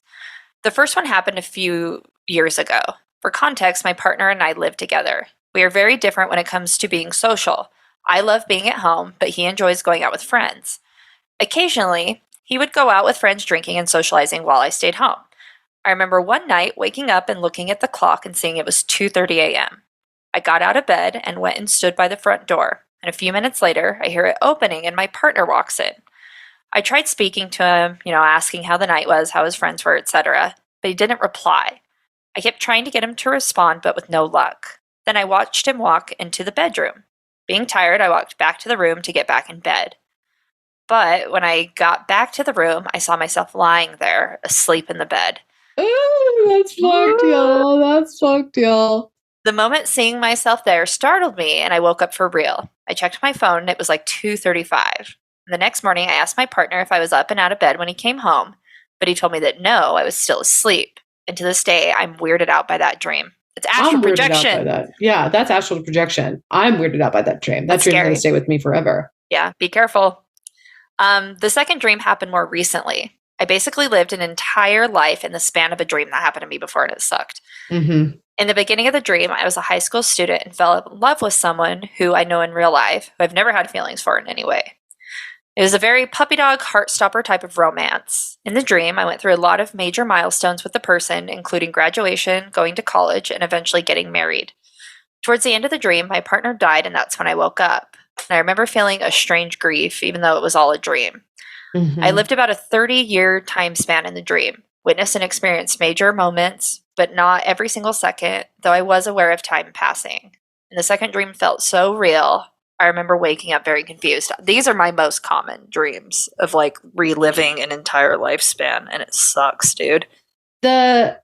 The first one happened a few years ago. For context, my partner and I live together. We are very different when it comes to being social. I love being at home, but he enjoys going out with friends. Occasionally, he would go out with friends drinking and socializing while I stayed home. I remember one night waking up and looking at the clock and seeing it was 2:30 a.m. I got out of bed and went and stood by the front door, and a few minutes later, I hear it opening and my partner walks in. I tried speaking to him, asking how the night was, how his friends were, etc., but he didn't reply. I kept trying to get him to respond, but with no luck. Then I watched him walk into the bedroom. Being tired, I walked back to the room to get back in bed. But when I got back to the room, I saw myself lying there, asleep in the bed. Ooh, that's fucked, y'all. That's fucked, y'all. The moment seeing myself there startled me, and I woke up for real. I checked my phone, and it was like 2:35. The next morning, I asked my partner if I was up and out of bed when he came home, but he told me that no, I was still asleep. And to this day, I'm weirded out by that dream. It's astral projection. By that. Yeah, that's astral projection. I'm weirded out by that dream. That dream's going to stay with me forever. Yeah, be careful. The second dream happened more recently. I basically lived an entire life in the span of a dream that happened to me before, and it sucked. Mm-hmm. In the beginning of the dream, I was a high school student and fell in love with someone who I know in real life, who I've never had feelings for in any way. It was a very puppy dog, heart-stopper type of romance. In the dream, I went through a lot of major milestones with the person, including graduation, going to college, and eventually getting married. Towards the end of the dream, my partner died, and that's when I woke up. And I remember feeling a strange grief, even though it was all a dream. Mm-hmm. I lived about a 30-year time span in the dream, witnessed and experienced major moments, but not every single second, though I was aware of time passing. And the second dream felt so real. I remember waking up very confused. These are my most common dreams of like reliving an entire lifespan, and it sucks, dude. The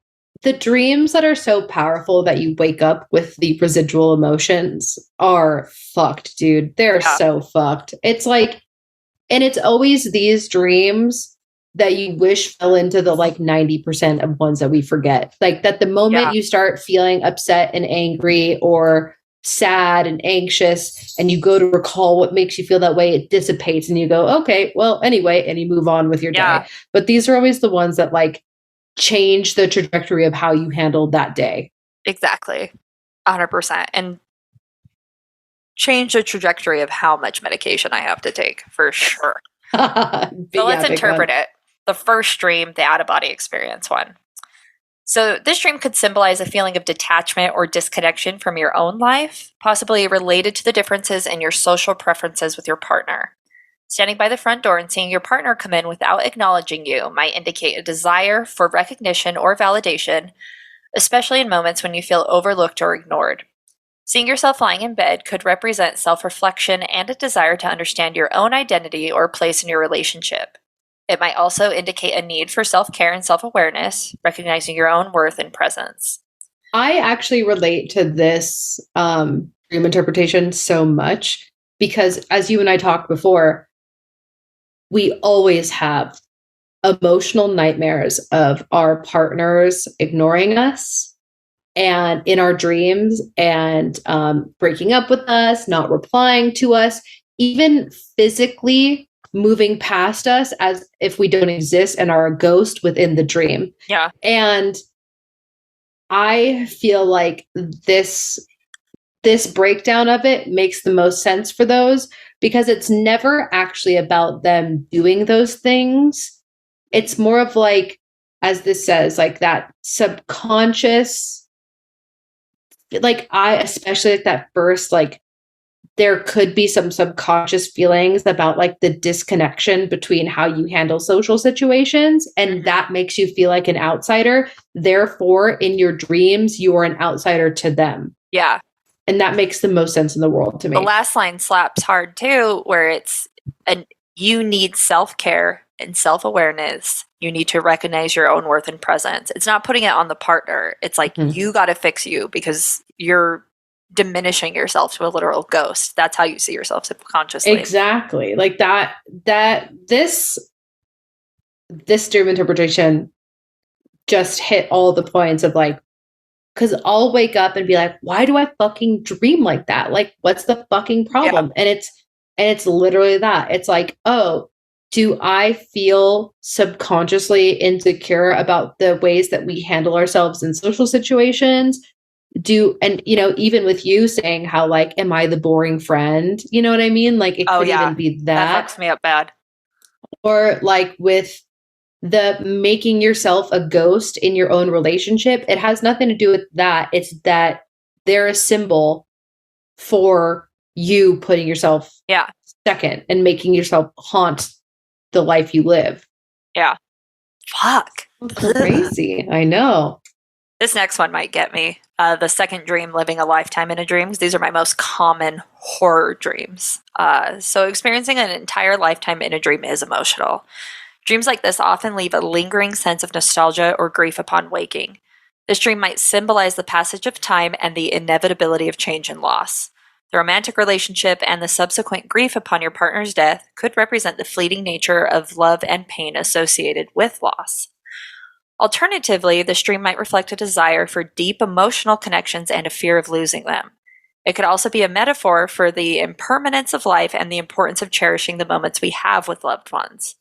dreams that are so powerful that you wake up with the residual emotions are fucked, dude. They're so fucked. It's like, and it's always these dreams that you wish fell into the like 90% of ones that we forget. Like that the moment you start feeling upset and angry or sad and anxious and you go to recall what makes you feel that way, it dissipates and you go, okay, well, anyway, and you move on with your day. But these are always the ones that like change the trajectory of how you handled that day. Exactly. 100%. And change the trajectory of how much medication I have to take, for sure. So let's interpret it. The first dream, the out-of-body experience one. So this dream could symbolize a feeling of detachment or disconnection from your own life, possibly related to the differences in your social preferences with your partner. Standing by the front door and seeing your partner come in without acknowledging you might indicate a desire for recognition or validation, especially in moments when you feel overlooked or ignored. Seeing yourself lying in bed could represent self-reflection and a desire to understand your own identity or place in your relationship. It might also indicate a need for self-care and self-awareness, recognizing your own worth and presence. I actually relate to this dream interpretation so much because, as you and I talked before, we always have emotional nightmares of our partners ignoring us and in our dreams and breaking up with us, not replying to us, even physically moving past us as if we don't exist and are a ghost within the dream. Yeah. And I feel like this breakdown of it makes the most sense for those because it's never actually about them doing those things. It's more of like, as this says, like that subconscious like I especially like that first, like there could be some subconscious feelings about like the disconnection between how you handle social situations, and that makes you feel like an outsider. Therefore, in your dreams, you are an outsider to them. Yeah. And that makes the most sense in the world to me. The last line slaps hard too, where it's you need self-care and self-awareness. You need to recognize your own worth and presence. It's not putting it on the partner. It's like you got to fix you because you're diminishing yourself to a literal ghost. That's how you see yourself subconsciously. Exactly. Like this dream interpretation just hit all the points of like, because I'll wake up and be like, why do I fucking dream like that? Like, what's the fucking problem? Yeah. And it's literally that. It's like, oh, do I feel subconsciously insecure about the ways that we handle ourselves in social situations? And you know, even with you saying how like, am I the boring friend? You know what I mean? Like it could even be that fucks me up bad. Or like with the making yourself a ghost in your own relationship, it has nothing to do with that. It's that they're a symbol for you putting yourself second and making yourself haunt the life you live. Yeah. Fuck. Crazy. I know. This next one might get me. The second dream, living a lifetime in a dream. These are my most common horror dreams. So experiencing an entire lifetime in a dream is emotional. Dreams like this often leave a lingering sense of nostalgia or grief upon waking. This dream might symbolize the passage of time and the inevitability of change and loss. The romantic relationship and the subsequent grief upon your partner's death could represent the fleeting nature of love and pain associated with loss. Alternatively, this dream might reflect a desire for deep emotional connections and a fear of losing them. It could also be a metaphor for the impermanence of life and the importance of cherishing the moments we have with loved ones.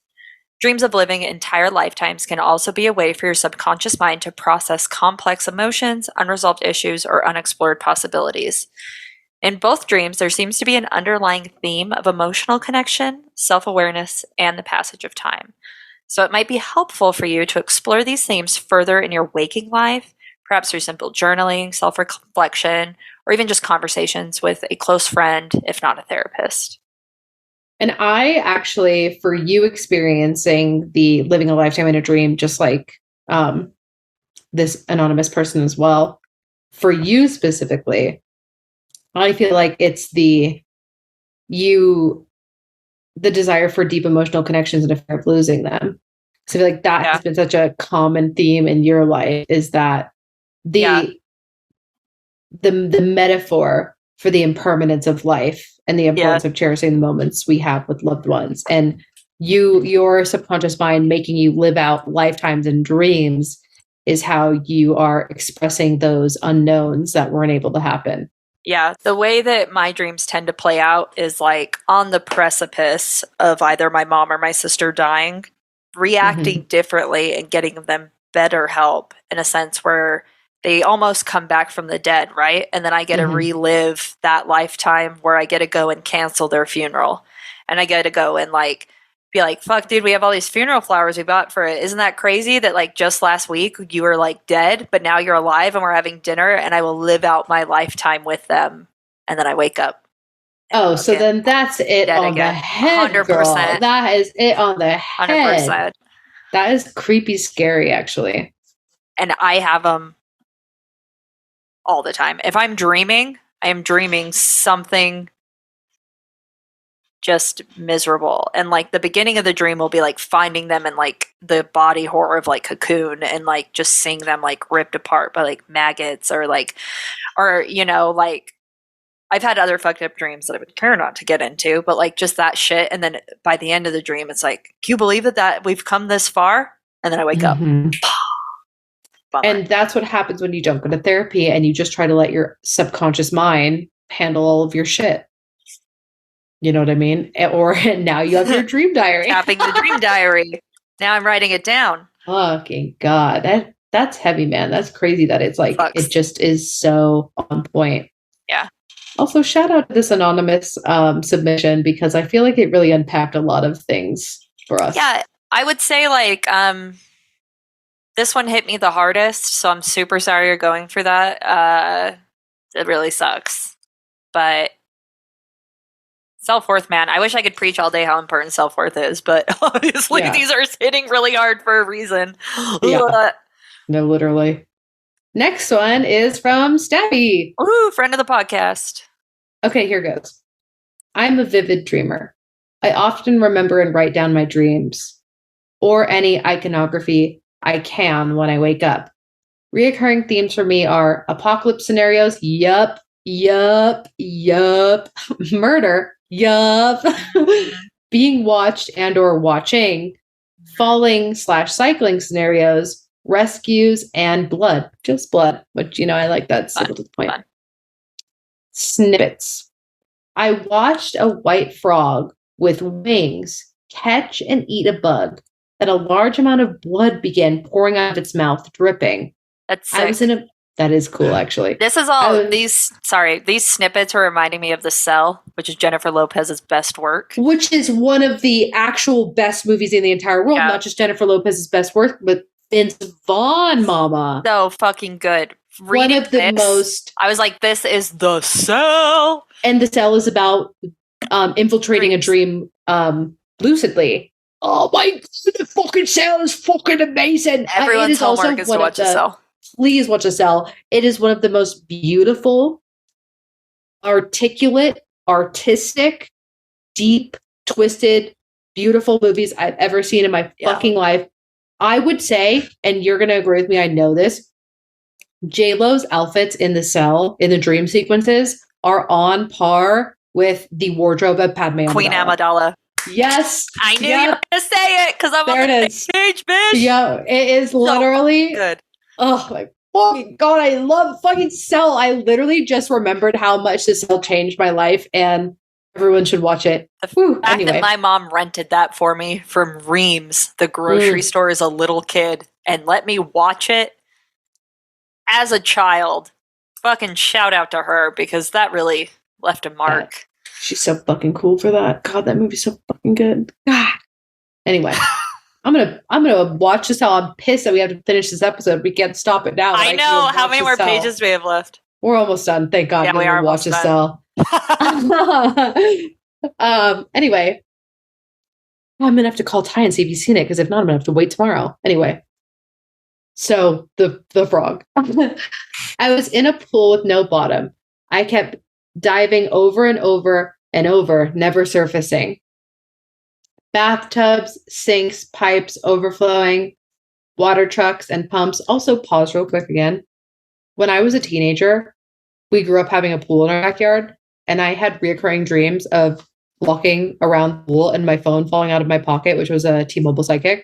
Dreams of living entire lifetimes can also be a way for your subconscious mind to process complex emotions, unresolved issues, or unexplored possibilities. In both dreams, there seems to be an underlying theme of emotional connection, self-awareness, and the passage of time. So it might be helpful for you to explore these themes further in your waking life, perhaps through simple journaling, self-reflection, or even just conversations with a close friend, if not a therapist. And I actually, for you experiencing the living a lifetime in a dream, just like this anonymous person as well, for you specifically, I feel like it's the desire for deep emotional connections and a fear of losing them. So I feel like that has been such a common theme in your life, is that the metaphor for the impermanence of life and the importance of cherishing the moments we have with loved ones. And your subconscious mind making you live out lifetimes and dreams is how you are expressing those unknowns that weren't able to happen. Yeah, the way that my dreams tend to play out is like on the precipice of either my mom or my sister dying, reacting differently and getting them better help in a sense where they almost come back from the dead, right? And then I get to relive that lifetime where I get to go and cancel their funeral. And I get to go and like be like, fuck, dude, we have all these funeral flowers we bought for it. Isn't that crazy that like just last week you were like dead, but now you're alive and we're having dinner and I will live out my lifetime with them. And then I wake up. Oh, so then that's it on the head, 100%. Girl. That is it on the head. 100%. That is creepy scary, actually. And I have them all the time. If I'm dreaming, I am dreaming something just miserable. And like the beginning of the dream will be like finding them in like the body horror of like Cocoon and like just seeing them like ripped apart by like maggots or you know, like I've had other fucked up dreams that I would care not to get into, but like just that shit. And then by the end of the dream, it's like, can you believe that we've come this far? And then I wake up. And that's what happens when you don't go to therapy and you just try to let your subconscious mind handle all of your shit. You know what I mean? Or now you have your dream diary. Tapping the dream diary. Now I'm writing it down. Fucking God. That's heavy, man. That's crazy that it's like, it just is so on point. Yeah. Also, shout out to this anonymous submission because I feel like it really unpacked a lot of things for us. Yeah. I would say like, this one hit me the hardest. So I'm super sorry you're going through that. It really sucks. But self-worth, man. I wish I could preach all day how important self-worth is, but obviously these are hitting really hard for a reason. Yeah. No, literally. Next one is from Stabby. Ooh, friend of the podcast. Okay, here goes. I'm a vivid dreamer. I often remember and write down my dreams or any iconography I can when I wake up. Reoccurring themes for me are apocalypse scenarios. Yup. Murder. Yup. Being watched and or watching. Falling/cycling scenarios. Rescues and blood. Just blood. Which, I like that. Simple to the point. Fun. Snippets. I watched a white frog with wings catch and eat a bug, and a large amount of blood began pouring out of its mouth, dripping. That's sick. That is cool, actually. This is all these snippets are reminding me of The Cell, which is Jennifer Lopez's best work. Which is one of the actual best movies in the entire world, not just Jennifer Lopez's best work, but Vince Vaughn, mama. So fucking good. One of the most... I was like, this is The Cell. And The Cell is about infiltrating a dream lucidly. Oh my god, The fucking Cell is fucking amazing. Everyone's homework is to watch The Cell. Please watch The Cell. It is one of the most beautiful, articulate, artistic, deep, twisted, beautiful movies I've ever seen in my fucking life. I would say, and you're going to agree with me, I know this, J-Lo's outfits in The Cell, in the dream sequences, are on par with the wardrobe of Padme Amidala. Queen Amidala. Yes. I knew you were going to say it because I'm on the same page, bitch. Yeah, it is literally... good. Oh my fucking god, I love fucking Cell. I literally just remembered how much The Cell changed my life, and everyone should watch it. The fact that my mom rented that for me from Reams, the grocery store, as a little kid, and let me watch it as a child. Fucking shout out to her, because that really left a mark. Yeah. She's so fucking cool for that. God, that movie's so fucking good. God. Anyway, I'm gonna watch this. How I'm pissed that we have to finish this episode. We can't stop it now. I know. How many more pages do we have left? We're almost done. Thank God. Yeah, we are watch this. Anyway, I'm gonna have to call Ty and see if he's seen it, because if not, I'm gonna have to wait tomorrow. Anyway, so the frog. I was in a pool with no bottom. I kept diving over and over and over, never surfacing. Bathtubs, sinks, pipes overflowing, water trucks and pumps. Also, pause real quick again. When I was a teenager, we grew up having a pool in our backyard, and I had reoccurring dreams of walking around the pool and my phone falling out of my pocket, which was a T-Mobile Sidekick,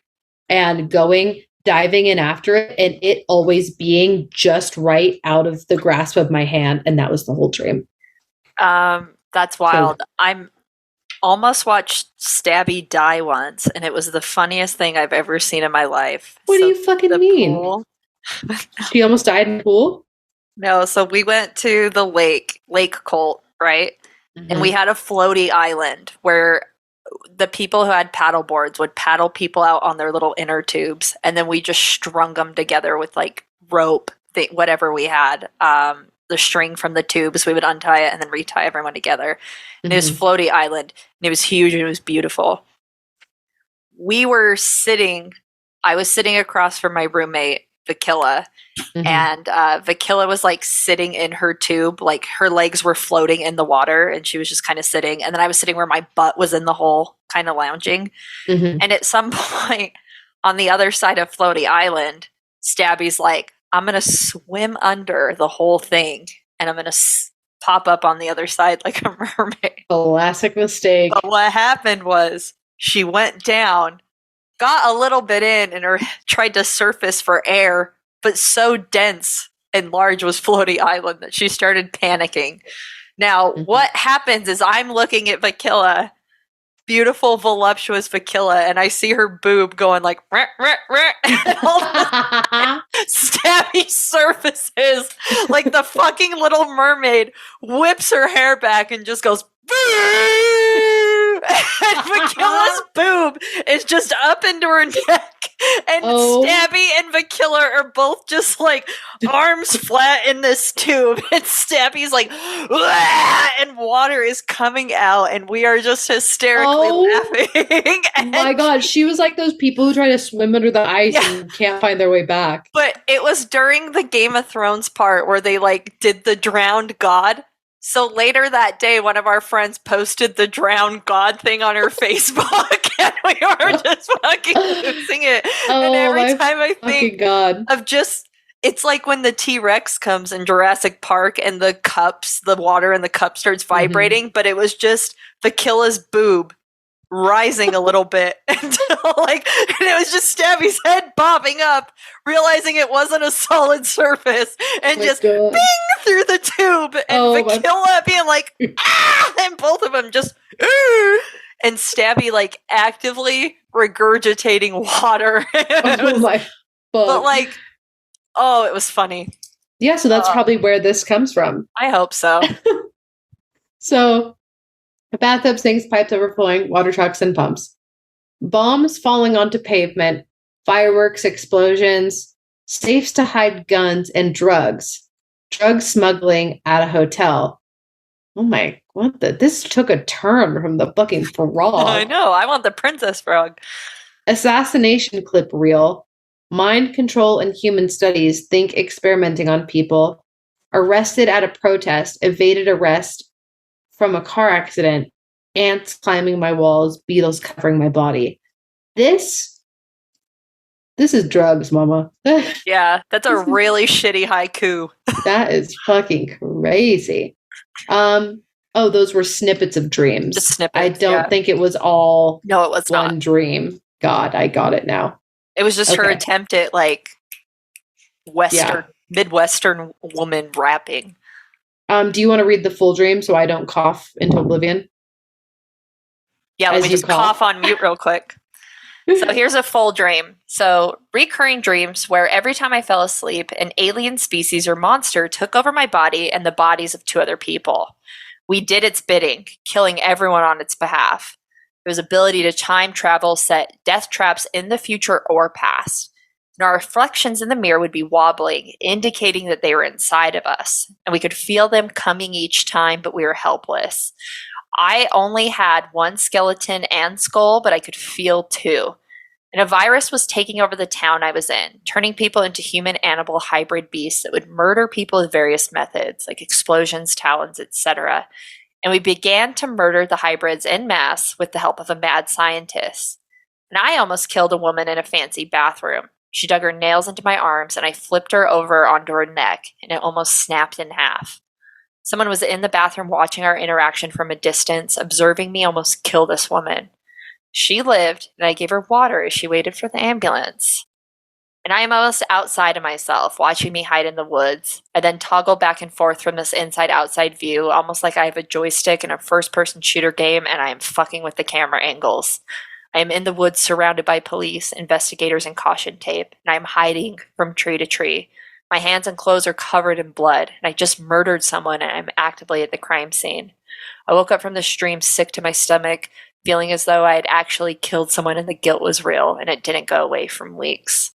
and diving in after it, and it always being just right out of the grasp of my hand, and that was the whole dream. That's wild. I'm almost watched Stabby die once, and it was the funniest thing I've ever seen in my life. What do you fucking mean? She almost died in the pool? No, so we went to the Lake Colt, right? Mm-hmm. And we had a floaty island where the people who had paddle boards would paddle people out on their little inner tubes, and then we just strung them together with like rope, whatever we had. The string from the tubes, we would untie it and then retie everyone together. And it was floaty island, and it was huge and it was beautiful. I was sitting across from my roommate, Vakilla, and Vakilla was like sitting in her tube, like her legs were floating in the water and she was just kind of sitting. And then I was sitting where my butt was in the hole, kind of lounging. And at some point on the other side of floaty island, Stabby's like, I'm going to swim under the whole thing, and I'm going to pop up on the other side like a mermaid. Classic mistake. But what happened was she went down, got a little bit in, and tried to surface for air, but so dense and large was floaty island that she started panicking. Now, what happens is I'm looking at Vakilla, beautiful, voluptuous Vakilla, and I see her boob going like, rah, rah, rah, and all Stabby surfaces like the fucking Little Mermaid, whips her hair back and just goes, and Vakilla's boob is just up into her neck. And Stabby and the killer are both just like arms flat in this tube. And Stabby's like, "Wah!" And water is coming out. And we are just hysterically laughing. And my God, she was like those people who try to swim under the ice and can't find their way back. But it was during the Game of Thrones part where they like did the drowned god. So later that day, one of our friends posted the drowned god thing on her Facebook, and we were just fucking losing it. And every time I think of just, it's like when the T-Rex comes in Jurassic Park and the cups, the water in the cup starts vibrating, but it was just the killer's boob rising a little bit until and it was just Stabby's head bobbing up, realizing it wasn't a solid surface, and just bing through the tube, and Vakilla being like, ah! And both of them just, and Stabby like actively regurgitating water. But like, it was funny. Yeah, so that's probably where this comes from. I hope so. So, bathtub sinks, pipes overflowing, water trucks, and pumps. Bombs falling onto pavement, fireworks, explosions, safes to hide guns, and drugs. Drug smuggling at a hotel. Oh my, this took a turn from the fucking frog. I know, I want the princess frog. Assassination clip reel. Mind control and human studies, think experimenting on people. Arrested at a protest, evaded arrest from a car accident, ants climbing my walls, beetles covering my body. This is drugs, mama. Yeah, that's a really shitty haiku. That is fucking crazy. Those were snippets of dreams. Just snippets, I don't think it was all it was one not. Dream. God, I got it now. It was just her attempt at like Midwestern woman rapping. Do you want to read the full dream so I don't cough into oblivion? Yeah, let me just cough on mute real quick. So here's a full dream. So recurring dreams where every time I fell asleep, an alien species or monster took over my body and the bodies of two other people. We did its bidding, killing everyone on its behalf. It was ability to time travel, set death traps in the future or past. And our reflections in the mirror would be wobbling, indicating that they were inside of us. And we could feel them coming each time, but we were helpless. I only had one skeleton and skull, but I could feel two. And a virus was taking over the town I was in, turning people into human-animal hybrid beasts that would murder people with various methods, like explosions, talons, etc. And we began to murder the hybrids en masse with the help of a mad scientist. And I almost killed a woman in a fancy bathroom. She dug her nails into my arms, and I flipped her over onto her neck, and it almost snapped in half. Someone was in the bathroom watching our interaction from a distance, observing me almost kill this woman. She lived, and I gave her water as she waited for the ambulance. And I am almost outside of myself, watching me hide in the woods. I then toggle back and forth from this inside-outside view, almost like I have a joystick in a first-person shooter game, and I am fucking with the camera angles. I am in the woods surrounded by police, investigators, and caution tape, and I am hiding from tree to tree. My hands and clothes are covered in blood, and I just murdered someone, and I'm actively at the crime scene. I woke up from the stream sick to my stomach, feeling as though I had actually killed someone and the guilt was real, and it didn't go away from weeks.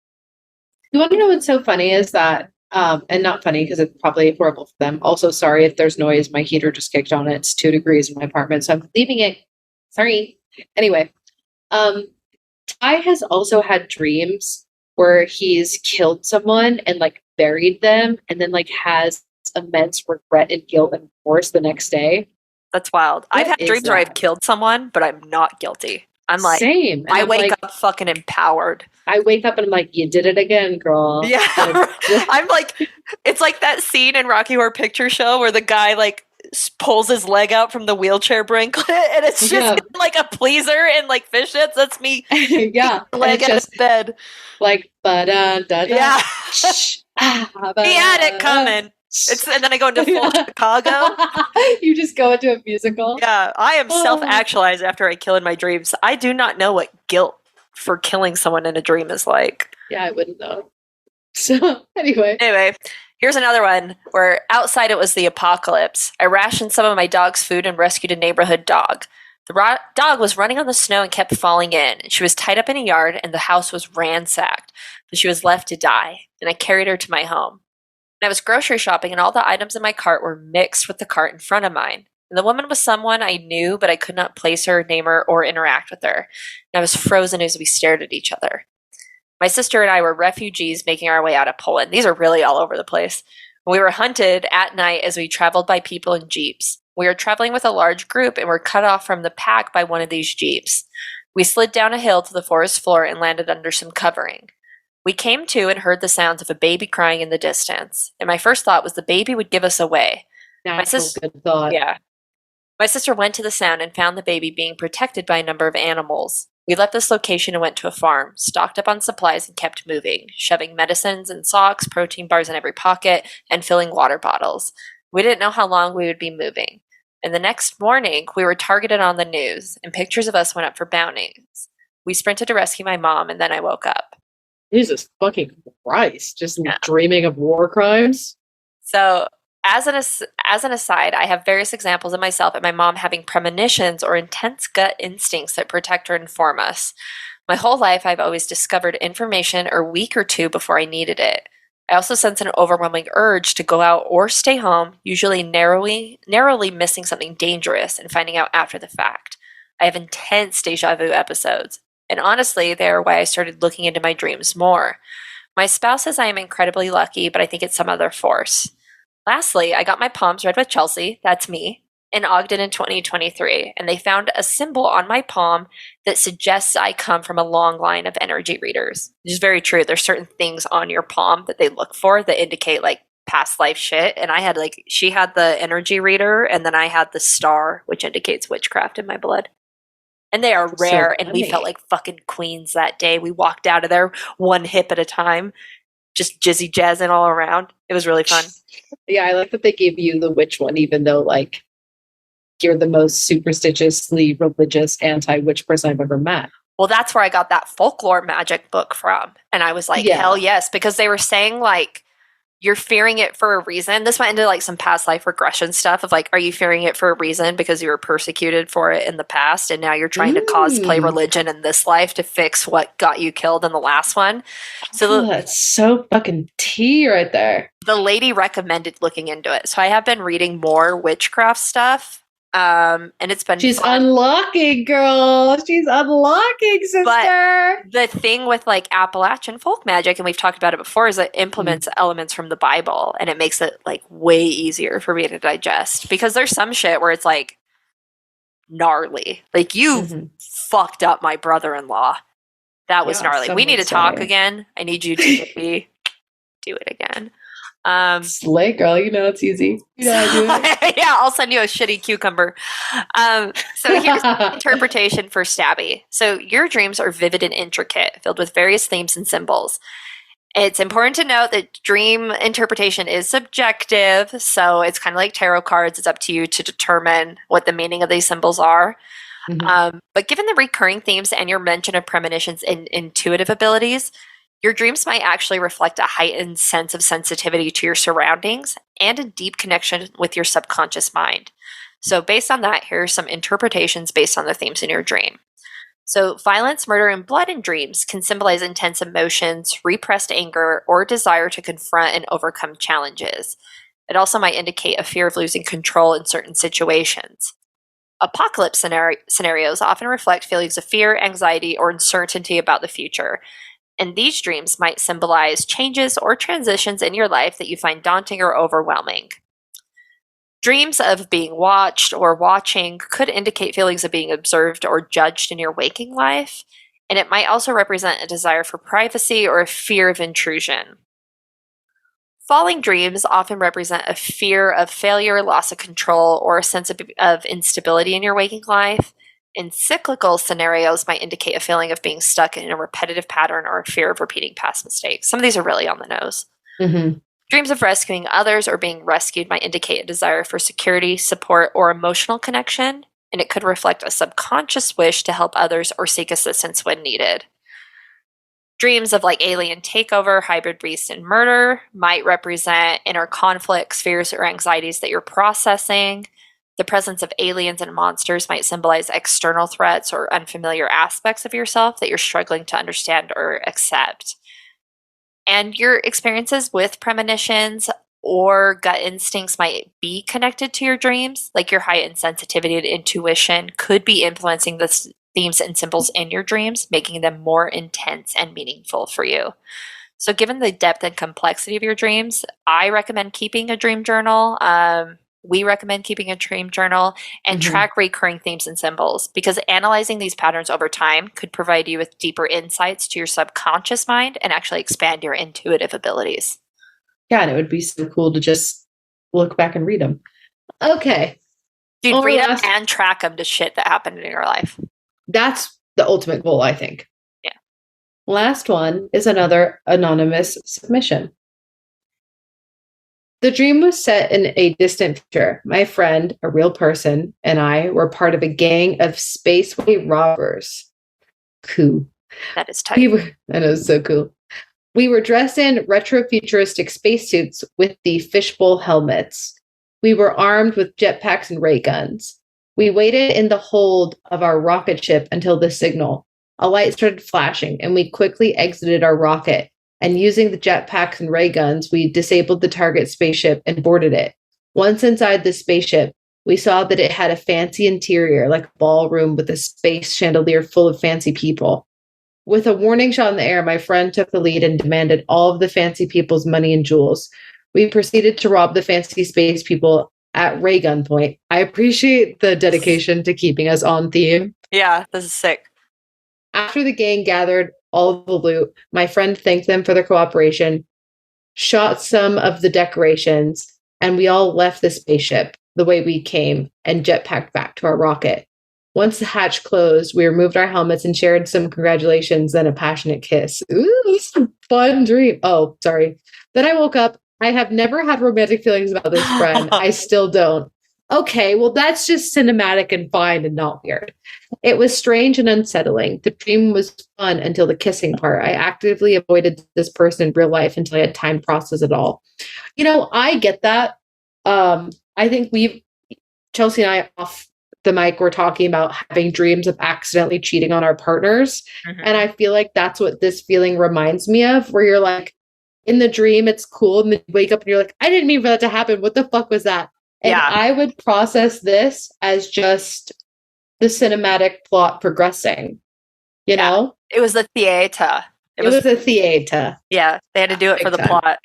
You want to know what's so funny is that, and not funny because it's probably horrible for them. Also, sorry if there's noise. My heater just kicked on. It's 2 degrees in my apartment, so I'm leaving it. Sorry. Anyway, Ty has also had dreams where he's killed someone and like buried them and then like has immense regret and guilt and remorse the next day. That's wild. I've had dreams where I've killed someone, but I'm not guilty. I'm like, same. I wake up fucking empowered. I wake up and I'm like, you did it again, girl. Yeah. I'm like, it's like that scene in Rocky Horror Picture Show where the guy like pulls his leg out from the wheelchair bracelet and it's just like a pleaser and like fishnets. That's me. Yeah. Leg out of bed. Like, yeah. He had it coming. And then I go into full Chicago. You just go into a musical. Yeah, I am self-actualized after I kill in my dreams. I do not know what guilt for killing someone in a dream is like. Yeah, I wouldn't know. So, anyway, here's another one where outside it was the apocalypse. I rationed some of my dog's food and rescued a neighborhood dog. The dog was running on the snow and kept falling in. She was tied up in a yard, and the house was ransacked, but she was left to die, and I carried her to my home. And I was grocery shopping, and all the items in my cart were mixed with the cart in front of mine. And the woman was someone I knew, but I could not place her, name her, or interact with her. And I was frozen as we stared at each other. My sister and I were refugees making our way out of Poland. These are really all over the place. We were hunted at night as we traveled by people in jeeps. We were traveling with a large group and were cut off from the pack by one of these jeeps. We slid down a hill to the forest floor and landed under some covering. We came to and heard the sounds of a baby crying in the distance. And my first thought was the baby would give us away. That's a good thought. Yeah. My sister went to the sound and found the baby being protected by a number of animals. We left this location and went to a farm, stocked up on supplies and kept moving, shoving medicines and socks, protein bars in every pocket, and filling water bottles. We didn't know how long we would be moving. And the next morning, we were targeted on the news, and pictures of us went up for bounties. We sprinted to rescue my mom, and then I woke up. Jesus fucking Christ. Just dreaming of war crimes. So, as an aside, I have various examples of myself and my mom having premonitions or intense gut instincts that protect or inform us. My whole life, I've always discovered information a week or two before I needed it. I also sense an overwhelming urge to go out or stay home, usually narrowly missing something dangerous and finding out after the fact. I have intense deja vu episodes, and honestly, they are why I started looking into my dreams more. My spouse says I am incredibly lucky, but I think it's some other force. Lastly, I got my palms read with Chelsea, that's me, in Ogden in 2023, and they found a symbol on my palm that suggests I come from a long line of energy readers. Which is very true. There's certain things on your palm that they look for that indicate like past life shit. And I had she had the energy reader, and then I had the star, which indicates witchcraft in my blood. And they are rare, and we felt like fucking queens that day. We walked out of there one hip at a time, just jizzy jazzing all around. It was really fun. Yeah, I like that they gave you the witch one, even though like you're the most superstitiously religious anti-witch person I've ever met. Well, that's where I got that folklore magic book from. And I was like, hell yes, because they were saying like, you're fearing it for a reason. This went into like some past life regression stuff of like, are you fearing it for a reason because you were persecuted for it in the past and now you're trying to cosplay religion in this life to fix what got you killed in the last one? So that's so fucking tea right there. The lady recommended looking into it. So I have been reading more witchcraft stuff. And it's been She's fun. Unlocking, girl. She's unlocking, sister. But the thing with like Appalachian folk magic, and we've talked about it before, is it implements elements from the Bible, and it makes it like way easier for me to digest. Because there's some shit where it's like gnarly. Like you fucked up my brother-in-law. That was gnarly. We need to talk again. I need you to do it again. Slay, girl, you know it's easy. You know how to do it. Yeah, I'll send you a shitty cucumber. So here's the interpretation for Stabby. So your dreams are vivid and intricate, filled with various themes and symbols. It's important to note that dream interpretation is subjective, so it's kind of like tarot cards. It's up to you to determine what the meaning of these symbols are. But given the recurring themes and your mention of premonitions and intuitive abilities, your dreams might actually reflect a heightened sense of sensitivity to your surroundings and a deep connection with your subconscious mind. So based on that, here are some interpretations based on the themes in your dream. So violence, murder, and blood in dreams can symbolize intense emotions, repressed anger, or desire to confront and overcome challenges. It also might indicate a fear of losing control in certain situations. Apocalypse scenarios often reflect feelings of fear, anxiety, or uncertainty about the future. And these dreams might symbolize changes or transitions in your life that you find daunting or overwhelming. Dreams of being watched or watching could indicate feelings of being observed or judged in your waking life, and it might also represent a desire for privacy or a fear of intrusion. Falling dreams often represent a fear of failure, loss of control, or a sense of instability in your waking life. And cyclical scenarios might indicate a feeling of being stuck in a repetitive pattern or a fear of repeating past mistakes. Some of these are really on the nose. Dreams of rescuing others or being rescued might indicate a desire for security, support, or emotional connection, and it could reflect a subconscious wish to help others or seek assistance when needed. Dreams of like alien takeover, hybrid beast, and murder might represent inner conflicts, fears, or anxieties that you're processing. The presence of aliens and monsters might symbolize external threats or unfamiliar aspects of yourself that you're struggling to understand or accept. And your experiences with premonitions or gut instincts might be connected to your dreams, like your heightened sensitivity and intuition could be influencing the themes and symbols in your dreams, making them more intense and meaningful for you. So given the depth and complexity of your dreams, I recommend keeping a dream journal. We recommend keeping a dream journal and track recurring themes and symbols, because analyzing these patterns over time could provide you with deeper insights to your subconscious mind and actually expand your intuitive abilities. Yeah, and it would be so cool to just look back and read them. Okay. Dude, read them and track them to shit that happened in your life. That's the ultimate goal, I think. Yeah. Last one is another anonymous submission. The dream was set in a distant future. My friend, a real person, and I were part of a gang of spaceway robbers. Cool. That is tight. That is so cool. We were dressed in retro-futuristic spacesuits with the fishbowl helmets. We were armed with jetpacks and ray guns. We waited in the hold of our rocket ship until the signal. A light started flashing, and we quickly exited our rocket. And using the jetpacks and ray guns, we disabled the target spaceship and boarded it. Once inside the spaceship, we saw that it had a fancy interior, like a ballroom with a space chandelier full of fancy people. With a warning shot in the air, my friend took the lead and demanded all of the fancy people's money and jewels. We proceeded to rob the fancy space people at ray gun point. I appreciate the dedication to keeping us on theme. Yeah, this is sick. After the gang gathered all of the loot, my friend thanked them for their cooperation, shot some of the decorations, and we all left the spaceship the way we came and jetpacked back to our rocket. Once the hatch closed, we removed our helmets and shared some congratulations and a passionate kiss. Ooh, this is a fun dream. Oh, sorry. Then I woke up. I have never had romantic feelings about this friend. I still don't. Okay, well, that's just cinematic and fine and not weird. It was strange and unsettling. The dream was fun until the kissing part. I actively avoided this person in real life until I had time to process it all. You know, I get that. I think Chelsea and I off the mic were talking about having dreams of accidentally cheating on our partners. And I feel like that's what this feeling reminds me of, where you're like, in the dream, it's cool. And then you wake up and you're like, I didn't mean for that to happen. What the fuck was that? And I would process this as just the cinematic plot progressing, you know? It was the theater. It was a theater. Yeah, they had to do it for the plot.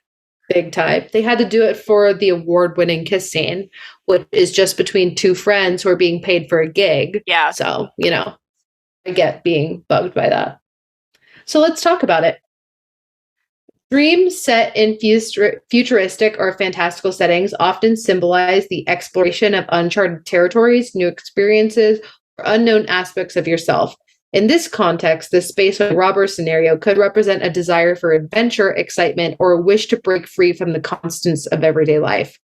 Big time. They had to do it for the award-winning kiss scene, which is just between two friends who are being paid for a gig. Yeah. So, you know, I get being bugged by that. So let's talk about it. Dreams set in futuristic or fantastical settings often symbolize the exploration of uncharted territories, new experiences, or unknown aspects of yourself. In this context, the space robber scenario could represent a desire for adventure, excitement, or a wish to break free from the constants of everyday life.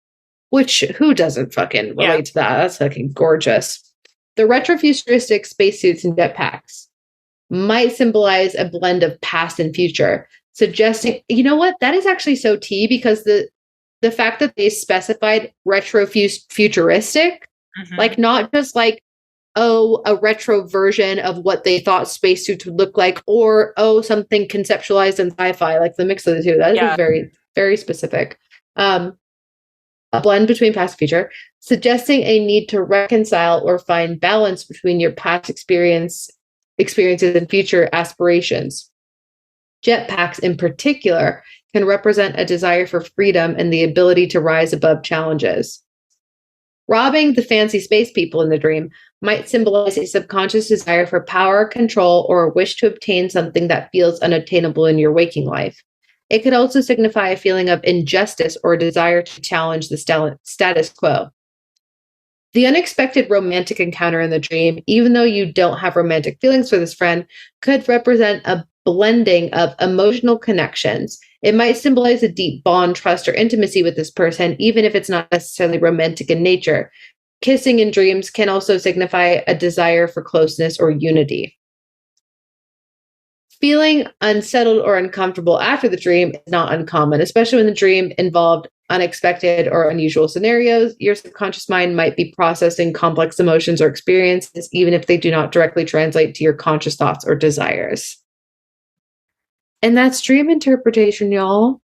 Which, who doesn't fucking relate to that? That's fucking gorgeous. The retrofuturistic spacesuits and jetpacks might symbolize a blend of past and future, suggesting, you know what, that is actually so tea, because the fact that they specified retrofuturistic, like not just like, oh, a retro version of what they thought spacesuits would look like, or oh, something conceptualized in sci-fi, like the mix of the two. That is very, very specific. A blend between past and future, suggesting a need to reconcile or find balance between your past experiences and future aspirations. Jetpacks in particular can represent a desire for freedom and the ability to rise above challenges. Robbing the fancy space people in the dream might symbolize a subconscious desire for power, control, or a wish to obtain something that feels unattainable in your waking life. It could also signify a feeling of injustice or a desire to challenge the status quo. The unexpected romantic encounter in the dream, even though you don't have romantic feelings for this friend, could represent a blending of emotional connections. It might symbolize a deep bond, trust, or intimacy with this person, even if it's not necessarily romantic in nature. Kissing in dreams can also signify a desire for closeness or unity. Feeling unsettled or uncomfortable after the dream is not uncommon, especially when the dream involved unexpected or unusual scenarios. Your subconscious mind might be processing complex emotions or experiences, even if they do not directly translate to your conscious thoughts or desires. And that's dream interpretation, y'all.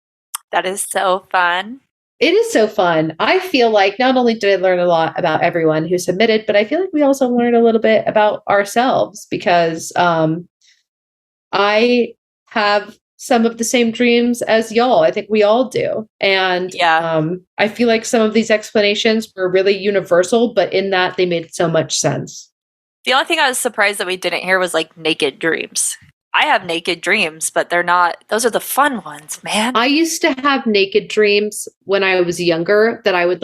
That is so fun. It is so fun. I feel like not only did I learn a lot about everyone who submitted, but I feel like we also learned a little bit about ourselves because I have some of the same dreams as y'all. I think we all do. And I feel like some of these explanations were really universal, but in that they made so much sense. The only thing I was surprised that we didn't hear was like naked dreams. I have naked dreams, but they're not, those are the fun ones, man. I used to have naked dreams when I was younger that I would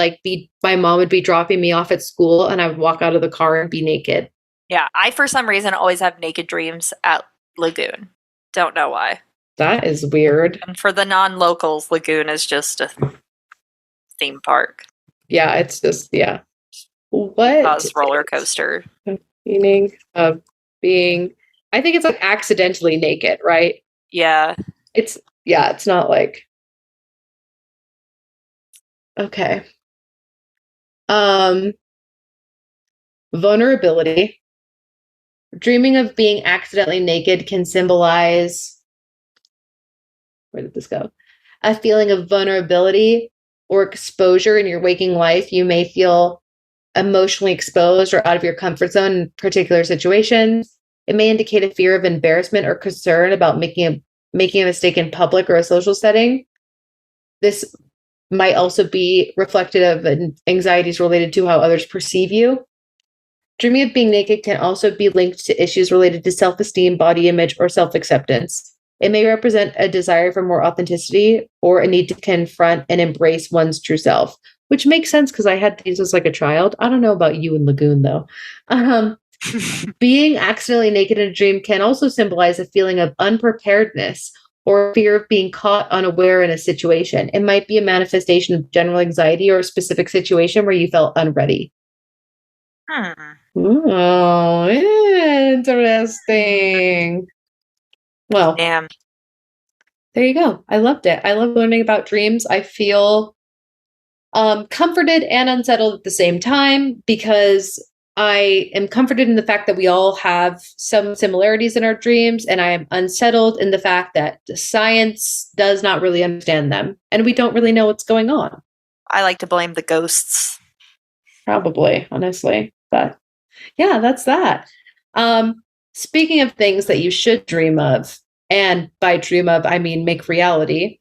my mom would be dropping me off at school and I would walk out of the car and be naked. Yeah. I, for some reason, always have naked dreams at Lagoon. Don't know why. That is weird. And for the non-locals, Lagoon is just a theme park. Yeah, it's just, yeah. What? Roller coaster. Meaning of being, I think it's like accidentally naked, right? Yeah. It's not like, okay. Vulnerability. Dreaming of being accidentally naked can symbolize, where did this go? A feeling of vulnerability or exposure in your waking life. You may feel emotionally exposed or out of your comfort zone in particular situations. It may indicate a fear of embarrassment or concern about making a mistake in public or a social setting. This might also be reflective of anxieties related to how others perceive you. Dreaming of being naked can also be linked to issues related to self-esteem, body image, or self-acceptance. It may represent a desire for more authenticity or a need to confront and embrace one's true self, which makes sense because I had these as like a child. I don't know about you and Lagoon, though. Being accidentally naked in a dream can also symbolize a feeling of unpreparedness or fear of being caught unaware in a situation. It might be a manifestation of general anxiety or a specific situation where you felt unready. Oh, interesting. Well, damn. There you go. I loved it. I love learning about dreams. I feel comforted and unsettled at the same time because I am comforted in the fact that we all have some similarities in our dreams, and I am unsettled in the fact that science does not really understand them, and we don't really know what's going on. I like to blame the ghosts. Probably, honestly. But yeah, that's that. Speaking of things that you should dream of, and by dream of, I mean make reality.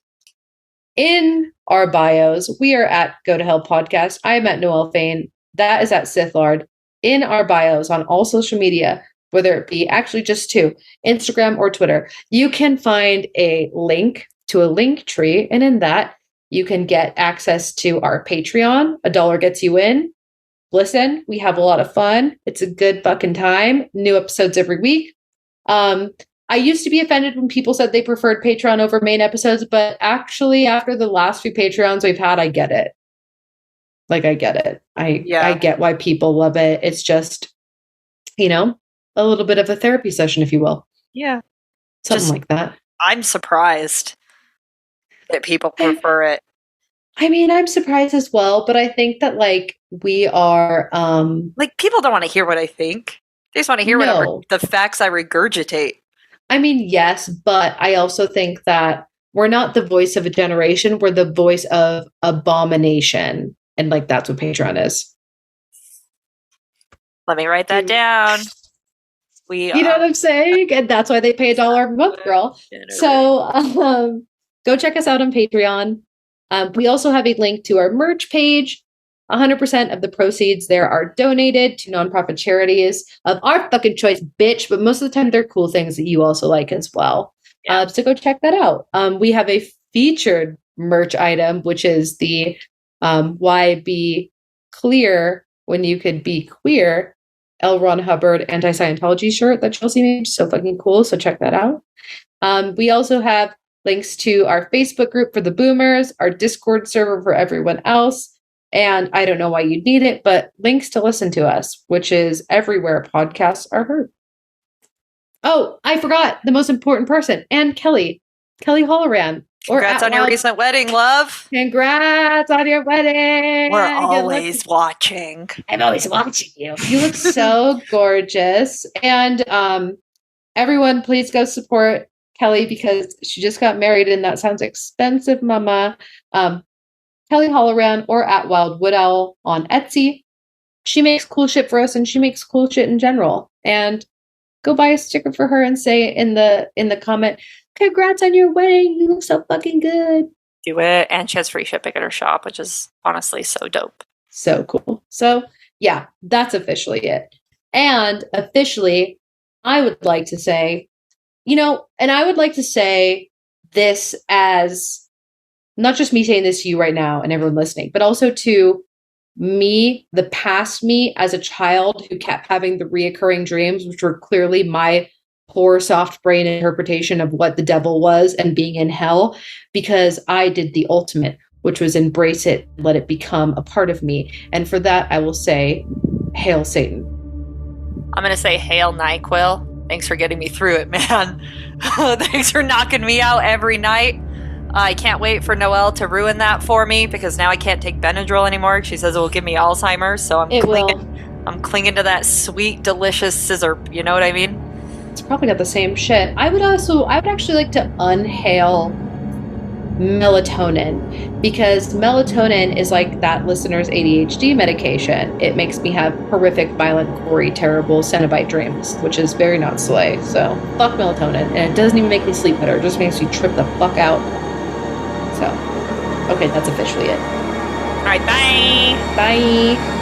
In our bios, we are at Go to Hell Podcast. I am at Noelle Fain. That is at Sithlard. In our bios on all social media, whether it be actually just two, Instagram or Twitter, you can find a link to a link tree. And in that, you can get access to our Patreon. $1 gets you in. Listen, we have a lot of fun. It's a good fucking time. New episodes every week. I used to be offended when people said they preferred Patreon over main episodes, but actually after the last few Patreons we've had, I get it. Like, I get it. I get why people love it. It's just, a little bit of a therapy session, if you will. Yeah. Something like that. I'm surprised that people prefer it. I mean, I'm surprised as well, but I think that, we are... people don't want to hear what I think. They just want to hear whatever the facts I regurgitate. I mean, yes, but I also think that we're not the voice of a generation. We're the voice of abomination. And that's what Patreon is. Let me write that down. You know what I'm saying? And that's why they pay $1 every month, girl. So go check us out on Patreon. We also have a link to our merch page. 100% of the proceeds there are donated to nonprofit charities of our fucking choice, bitch. But most of the time, they're cool things that you also like as well. Yeah. So go check that out. We have a featured merch item, which is the Why Be Clear When You Could Be Queer L. Ron Hubbard anti-Scientology shirt that Chelsea made. So fucking cool. So check that out. We also have links to our Facebook group for the boomers, our Discord server for everyone else. And I don't know why you'd need it, but links to listen to us, which is everywhere podcasts are heard. Oh, I forgot the most important person. And Kelly Halloran. Congrats on your recent wedding, love. Congrats on your wedding. We're always watching. I'm always watching you. You look so gorgeous. And everyone, please go support Kelly because she just got married and that sounds expensive, mama. Kelly Halloran or at Wild Wood Owl on Etsy. She makes cool shit for us and she makes cool shit in general. And go buy a sticker for her and say in the comment, congrats on your wedding. You look so fucking good. Do it. And she has free shipping at her shop, which is honestly so dope. So cool. So yeah, that's officially it. And officially, I would like to say, and I would like to say this as not just me saying this to you right now and everyone listening, but also to me, the past me as a child who kept having the reoccurring dreams, which were clearly my poor soft brain interpretation of what the devil was and being in hell, because I did the ultimate, which was embrace it, let it become a part of me. And for that, I will say, hail Satan. I'm going to say hail NyQuil. Thanks for getting me through it, man. Thanks for knocking me out every night. I can't wait for Noelle to ruin that for me because now I can't take Benadryl anymore. She says it will give me Alzheimer's, so I'm clinging to that sweet, delicious scissor. You know what I mean? It's probably got the same shit. I would actually like to unhail melatonin because melatonin is like that listener's ADHD medication. It makes me have horrific, violent, gory, terrible Cenobite dreams, which is very not slay. So fuck melatonin, and it doesn't even make me sleep better. It just makes me trip the fuck out. So, okay, that's officially it. All right, bye. Bye.